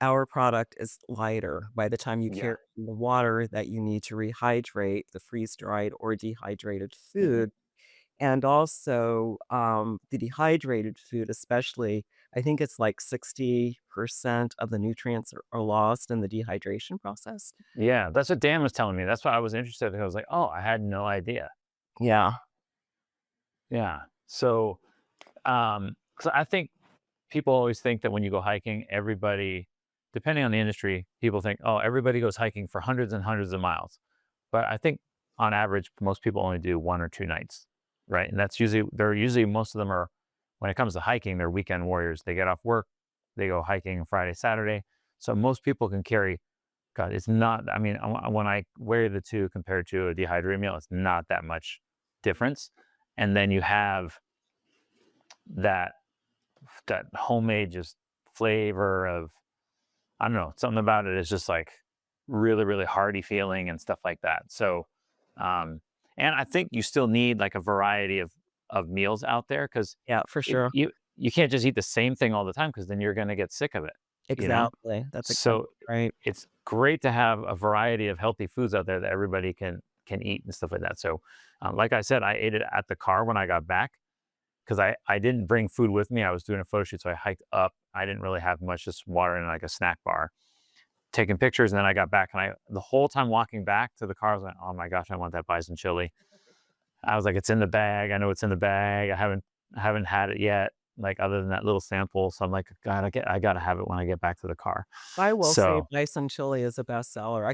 our product is lighter by the time you Yeah. carry the water that you need to rehydrate the freeze-dried or dehydrated Hmm. food, and also, the dehydrated food especially, I think it's like 60% of the nutrients are lost in the dehydration process. Yeah. That's what Dan was telling me. That's why I was interested. I was like, oh, I had no idea. Yeah. Yeah. So, so I think people always think that when you go hiking, everybody, depending on the industry, people think, oh, everybody goes hiking for hundreds and hundreds of miles. But I think on average, most people only do 1 or 2 nights, right? And that's usually, they're usually, most of them are, when it comes to hiking, they're weekend warriors. They get off work, they go hiking Friday, Saturday. So most people can carry, God, it's not, I mean, when I weigh the two compared to a dehydrated meal, it's not that much difference. And then you have that that homemade just flavor of, I don't know, something about it is just like really, really hearty feeling and stuff like that. So, um, and I think you still need like a variety of meals out there because Yeah, for sure. you can't just eat the same thing all the time because then you're going to get sick of it, you know. Exactly. That's exactly So right. it's great to have a variety of healthy foods out there that everybody can eat and stuff like that. So, like I said, I ate it at the car when I got back because I didn't bring food with me. I was doing a photo shoot, so I hiked up. I didn't really have much, just water and like a snack bar. Taking pictures, and then I got back, and I the whole time walking back to the car, I was like, "Oh my gosh, I want that bison chili." I was like, "It's in the bag. I know it's in the bag. I haven't had it yet, like other than that little sample." So I'm like, "God, I gotta have it when I get back to the car." I will say So bison chili is a bestseller.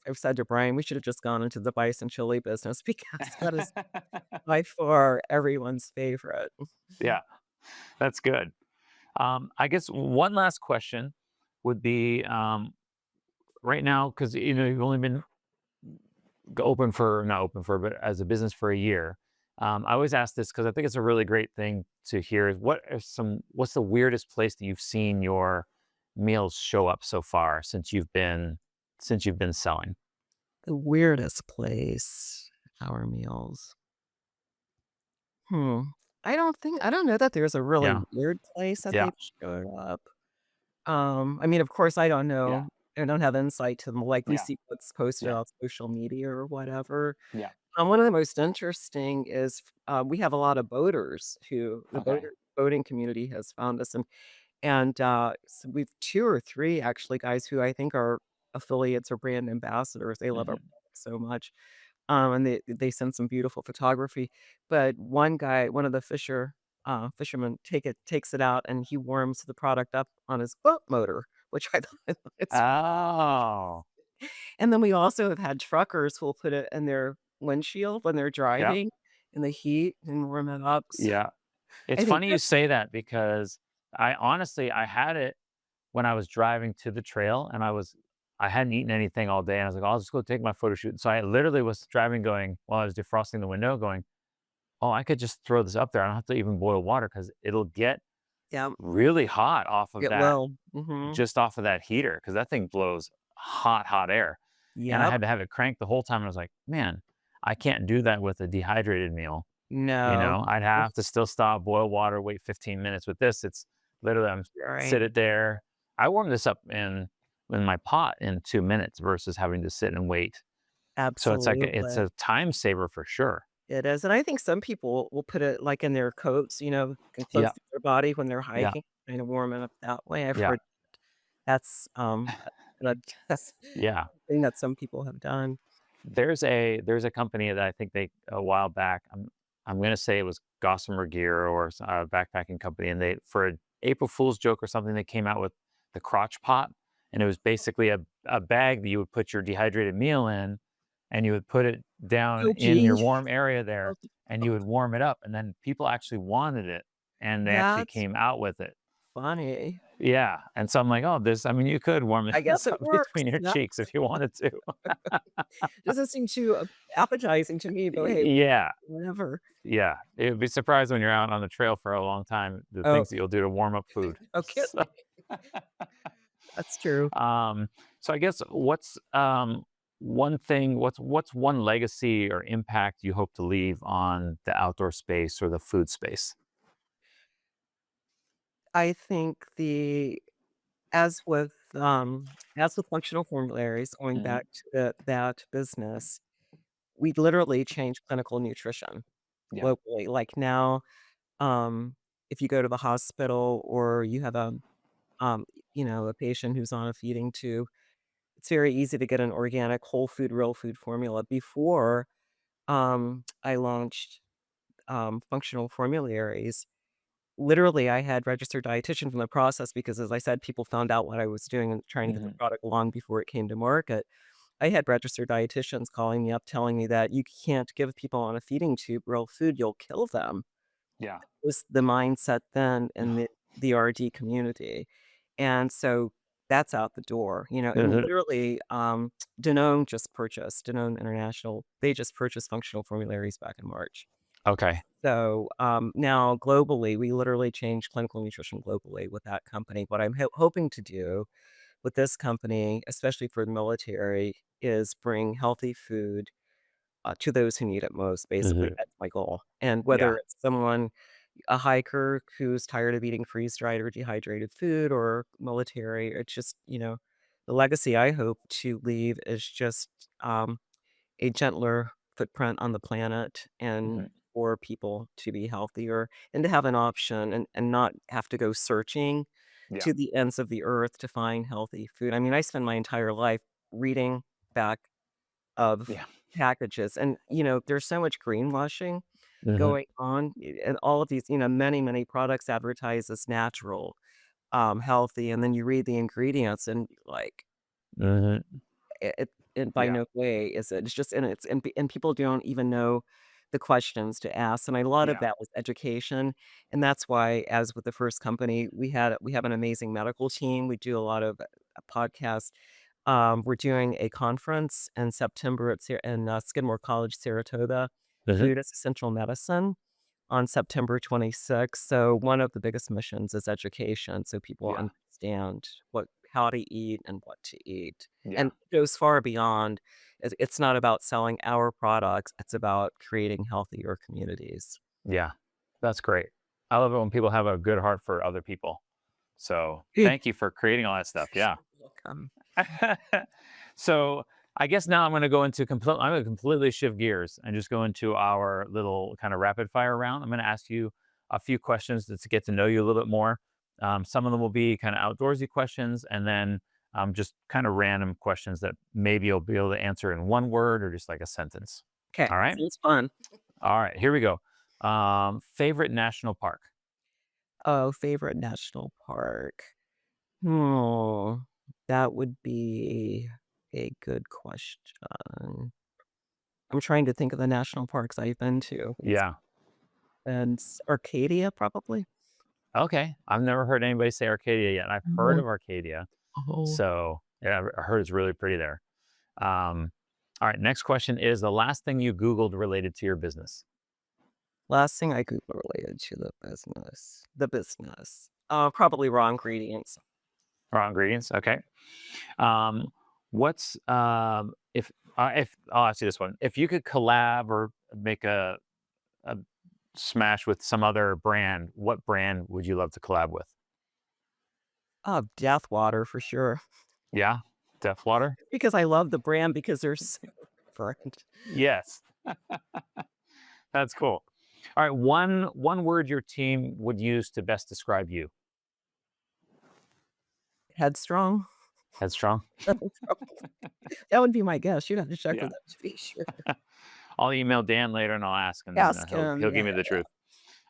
I've said to Brian, we should have just gone into the bison chili business because that is by far everyone's favorite. yeah, that's good. I guess one last question would be right now because you've only been open for not open for, but as a business for a year. I always ask this because I think it's a really great thing to hear. Is what's the weirdest place that you've seen your meals show up so far since you've been selling? The weirdest place, our meals. Hmm. I don't know that there's a really Yeah, weird place that yeah, they've showed up. I mean, of course, I don't yeah, know. I don't have insight to them, like, we yeah, see what's posted yeah, on social media or whatever, yeah. One of the most interesting is, we have a lot of boaters who the Okay. boating community has found us, and so we've 2 or 3 actually guys who I think are affiliates or brand ambassadors. They love our Hmm. product so much, and they send some beautiful photography. But one guy, one of the fishermen takes it out and he warms the product up on his boat motor, which I thought it's Oh, and then we also have had truckers who'll put it in their windshield when they're yeah, driving in the heat and warm it up. So yeah. It's I think funny you that say that because I honestly I had it when I was driving to the trail and I hadn't eaten anything all day and I was like, I'll just go take my photo shoot. So I literally was driving going while I was defrosting the window going, oh, I could just throw this up there. I don't have to even boil water because it'll get yeah, really hot off of it that, will. Mhm. just off of that heater because that thing blows hot, hot air. And I Yep. had to have it cranked the whole time. And I was like, man, I can't do that with a dehydrated meal. No. I'd have to still stop, boil water, wait 15 minutes. With this, it's literally I'm Right. sit it there. I warm this up in my pot in 2 minutes versus having to sit and wait. So it's like it's Absolutely. a time saver for sure. It is, and I think some people will put it, like, in their coats, and close Yeah, to their body when they're yeah, hiking, kinda warm it up that way. I've yeah, heard that's, that that's yeah. a thing that some people have done. There's a company that I think they a while back. I'm gonna say it was Gossamer Gear or a backpacking company, and they for an April Fool's joke or something, they came out with the crotch pot, and it was basically a bag that you would put your dehydrated meal in, and you would put it down Oh, in your gee. warm area there, Oh, and you would warm it up, and then people actually wanted it, and they actually that's came out with it. funny. Yeah, and so I'm like, oh, I mean, you could warm I this guess it up works. between your Yeah. cheeks if you wanted to. Doesn't seem too, appetizing to me, but hey, Yeah, whatever. yeah, you'd be surprised when you're out on the trail for a long time, the Oh, things that you'll do to warm up food. no So, kidding. That's true. um, so I guess what's, one thing what's one legacy or impact you hope to leave on the outdoor space or the food space? I think the as with functional formularies, going Mhm. back to that business, we literally changed clinical nutrition Yeah. globally. Like now, um, if you go to the hospital or you have um, a patient who's on a feeding tube, it's very easy to get an organic, whole food, real food formula. Before, I launched, functional formularies. Literally, I had registered dietitians in the process because, as I said, people found out what I was doing and trying to get the Mhm. product long before it came to market. I had registered dietitians calling me up telling me that you can't give people on a feeding tube real food, you'll kill them. Yeah. Was the mindset then in the RD community. And so that's out the door, and Mhm. literally, Danone International, they just purchased functional formularies back in March. Okay. So, now globally, we literally changed clinical nutrition globally with that company. What I'm hoping to do with this company, especially for the military, is bring healthy food, to those who need it most, basically, Mhm. that's my goal. And whether Yeah. it's a hiker who's tired of eating freeze-dried or dehydrated food or military, it's just, the legacy I hope to leave is just, a gentler footprint on the planet and Mhm. for people to be healthier and to have an option and not have to go searching Yeah. to the ends of the earth to find healthy food. I mean, I spend my entire life reading back of Yeah. packages and, there's so much greenwashing Mhm. going on, and all of these, many, many products advertised as natural, healthy, and then you read the ingredients and like, Mhm. it by Yeah. no way is it. It's just and people don't even know the questions to ask, and a lot of Yeah. that was education, and that's why, as with the first company, we have an amazing medical team. We do a lot of, podcasts. We're doing a conference in September in Skidmore College, Saratoga, Mhm. Food as Essential Medicine on September 26th. So one of the biggest missions is education, so people Yeah. understand how to eat and what to eat. Yeah. And it goes far beyond. It's not about selling our products, it's about creating healthier communities. Yeah. That's great. I love it when people have a good heart for other people. So Yeah. thank you for creating all that stuff. Yeah. Welcome. So I guess now I'm gonna completely shift gears and just go into our little kind of rapid fire round. I'm gonna ask you a few questions to get to know you a little bit more. Some of them will be kind of outdoorsy questions, and then just kind of random questions that maybe you'll be able to answer in one word or just like a sentence. Okay, All right. sounds fun. All right. Here we go. Favorite national park? Oh, favorite national park. Hmm, that would be a good question. I'm trying to think of the national parks I've been to. Yeah. And Arcadia, probably? Okay. I've never heard anybody say Arcadia yet. I've heard Oh, of Arcadia. oh. So yeah, I heard it's really pretty there. All right. Next question is the last thing you Googled related to your business. Last thing I Googled related to the business. Probably raw ingredients. Raw ingredients. Okay. Um, what's if I'll ask you this one: if you could collab or make a smash with some other brand, what brand would you love to collab with? Death water for sure. Yeah, Def Water. Because I love the brand because they're so different. Yes, that's cool. All right, one word your team would use to best describe you. Headstrong? Headstrong. That would be my guess. You'd have to check Yeah. with them to be sure. I'll email Dan later and I'll ask, and then Ask he'll him, he'll yeah. give me the truth.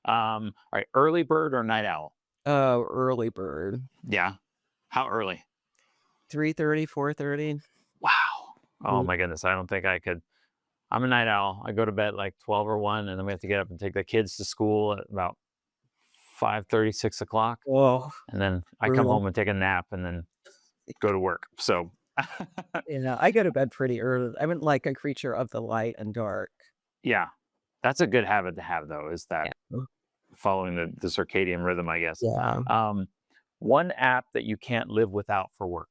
All right, early bird or night owl? Oh, early bird. Yeah. How early? 3:30, 4:30. Wow. Oh my goodness. I don't think I could. I'm a night owl. I go to bed like 12 or 1, and then we have to get up and take the kids to school at about 5:30, 6 o'clock. Oh, And then I come brutal. home and take a nap and then go to work. So, Yeah, I go to bed pretty early. I'm like a creature of the light and dark. yeah, that's a good habit to have, though, is that Yeah. following the circadian rhythm, I guess. Yeah. Um, one app that you can't live without for work.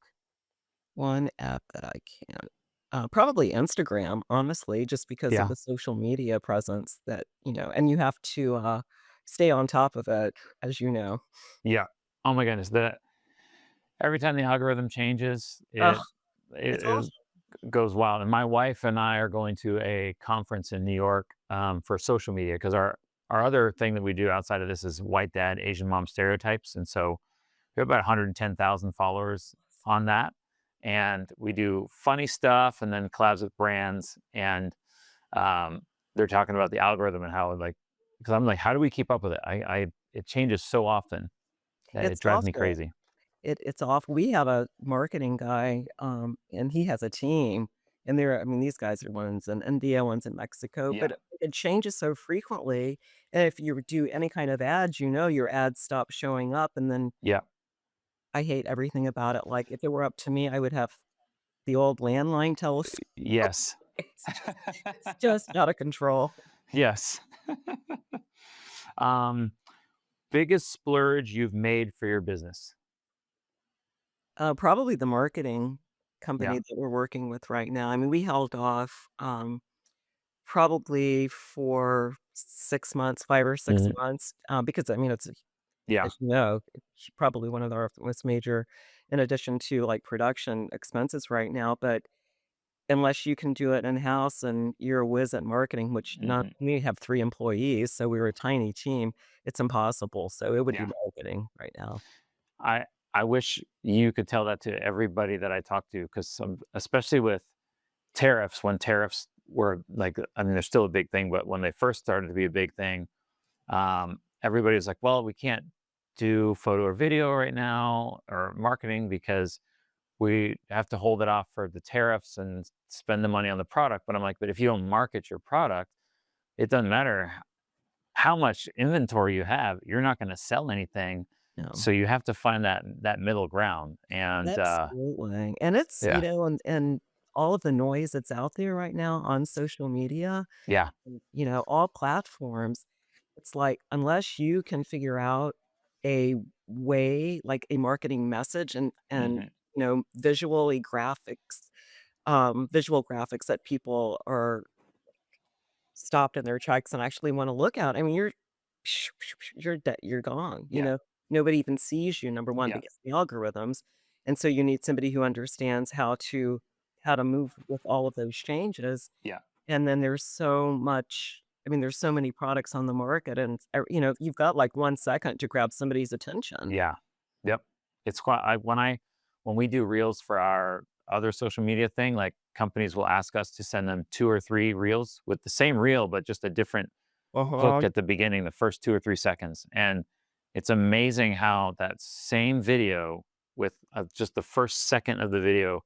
One app that I can't probably Instagram, honestly, just because of Yeah. the social media presence and you have to, stay on top of it, as you know. Yeah. Oh my goodness. Every time the algorithm changes, Ugh, it, it's it awful. goes wild. And my wife and I are going to a conference in New York for social media because our other thing that we do outside of this is white dad, Asian mom stereotypes. And so we have about 110,000 followers on that. And we do funny stuff and then collabs with brands. And they're talking about the algorithm and how, like, because I'm like, how do we keep up with it? It changes so often that it It's drives me awful. crazy. It's awful. We have a marketing guy, and he has a team, and these guys are ones in India, ones in Mexico, Yeah. but it changes so frequently, and if you do any kind of ads, your ads stop showing up, and then Yeah. I hate everything about it. Like, if it were up to me, I would have the old landline telephone. Yes. It's just out of control. Yes. um, biggest splurge you've made for your business? Probably the marketing Yeah. company that we're working with right now. I mean, we held off, probably for 6 months, 5 or 6 Mhm. months, because, it's Yeah. as you know, it's probably one of our most major in addition to, like, production expenses right now, but unless you can do it in-house and you're a whiz at marketing, which not Mhm. we have 3 employees, so we were a tiny team, it's impossible, so it would be Yeah. marketing right now. I I wish you could tell that to everybody that I talk to, because especially with tariffs, when tariffs were like, I mean, they're still a big thing, but when they first started to be a big thing, everybody was like, well, we can't do photo or video right now or marketing because we have to hold it off for the tariffs and spend the money on the product. But I'm like, but if you don't market your product, it doesn't matter how much inventory you have, you're not going to sell anything. Yeah. So you have to find that middle ground. And Absolutely, and it's yeah, and all of the noise that's out there right now on social media, yeah, all platforms, it's like, unless you can figure out a way, like a marketing message and, hmm, visual graphics that people are stopped in their tracks and actually wanna look at. I mean, you're gone, yeah, Nobody even sees you, number 1, yeah, because of the algorithms, and so you need somebody who understands how to move with all of those changes. Yeah. And then there's so much, I mean, there's so many products on the market, and, you've got like 1 second to grab somebody's attention. Yeah. Yep. It's quite when we do reels for our other social media thing, like companies will ask us to send them 2 or 3 reels with the same reel, but just a different hook Uh-huh. at the beginning, the first 2 or 3 seconds. And it's amazing how that same video with just the first second of the video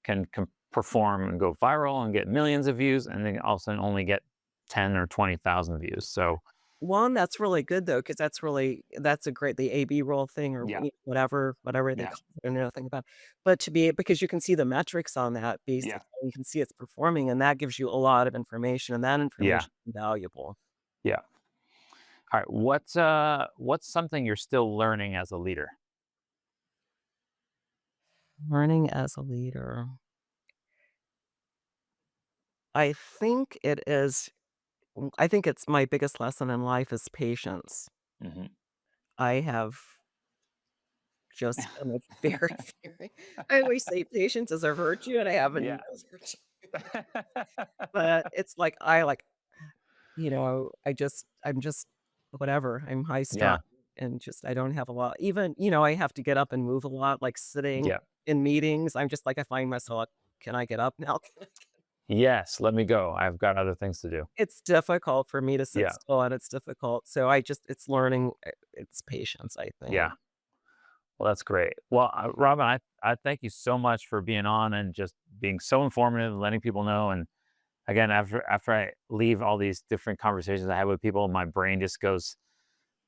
can perform and go viral and get millions of views, and then all of a sudden only get 10 or 20,000 views. So One, that's really good though, because that's a great the AB roll thing or yeah, whatever they yeah, call it, I know nothing about. But to be because you can see the metrics on that yeah, basically, you can see it's performing, and that gives you a lot of information, and that yeah, information is valuable. yeah. All right. What's something you're still learning as a leader? Learning as a leader. I think it is I think it's my biggest lesson in life is patience. Hmm. I have just I'm a very, very I always say patience is a virtue, and I haven't Yeah. knows virtue. But it's like I like, I'm just whatever, I'm high strung Yeah. and just I don't have a lot even, I have to get up and move a lot, like sitting Yeah. in meetings, I'm just like I find myself like, "Can I get up now?" Yes. Let me go. I've got other things to do. It's difficult for me to sit Yeah. still, and it's difficult, so it's learning, it's patience, I think. Yeah. Well, that's great. Well, Robin, I thank you so much for being on and just being so informative and letting people know. And again, after I leave all these different conversations I have with people, my brain just goes,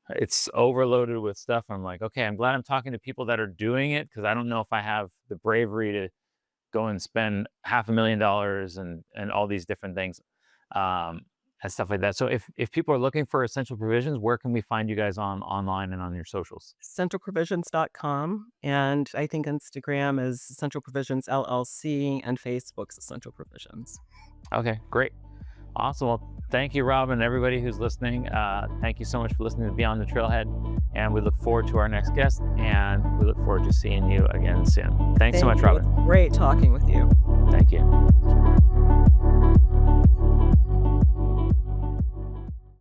it's overloaded with stuff. I'm like, okay, I'm glad I'm talking to people that are doing it because I don't know if I have the bravery to go and spend $500,000 and all these different things, um, and stuff like that. So if people are looking for essential provisions, where can we find you guys online and on your socials? Centralprovisions.com, and I think Instagram is Central Provisions LLC, and Facebook's Central Provisions. Okay, great. Awesome. Well, thank you, Rob, and everybody who's listening. Thank you so much for listening to Beyond the Trailhead. And we look forward to our next guest, and we look forward to seeing you again soon. Thanks so Thank much, you. It's Robin. great talking with you. Thank you.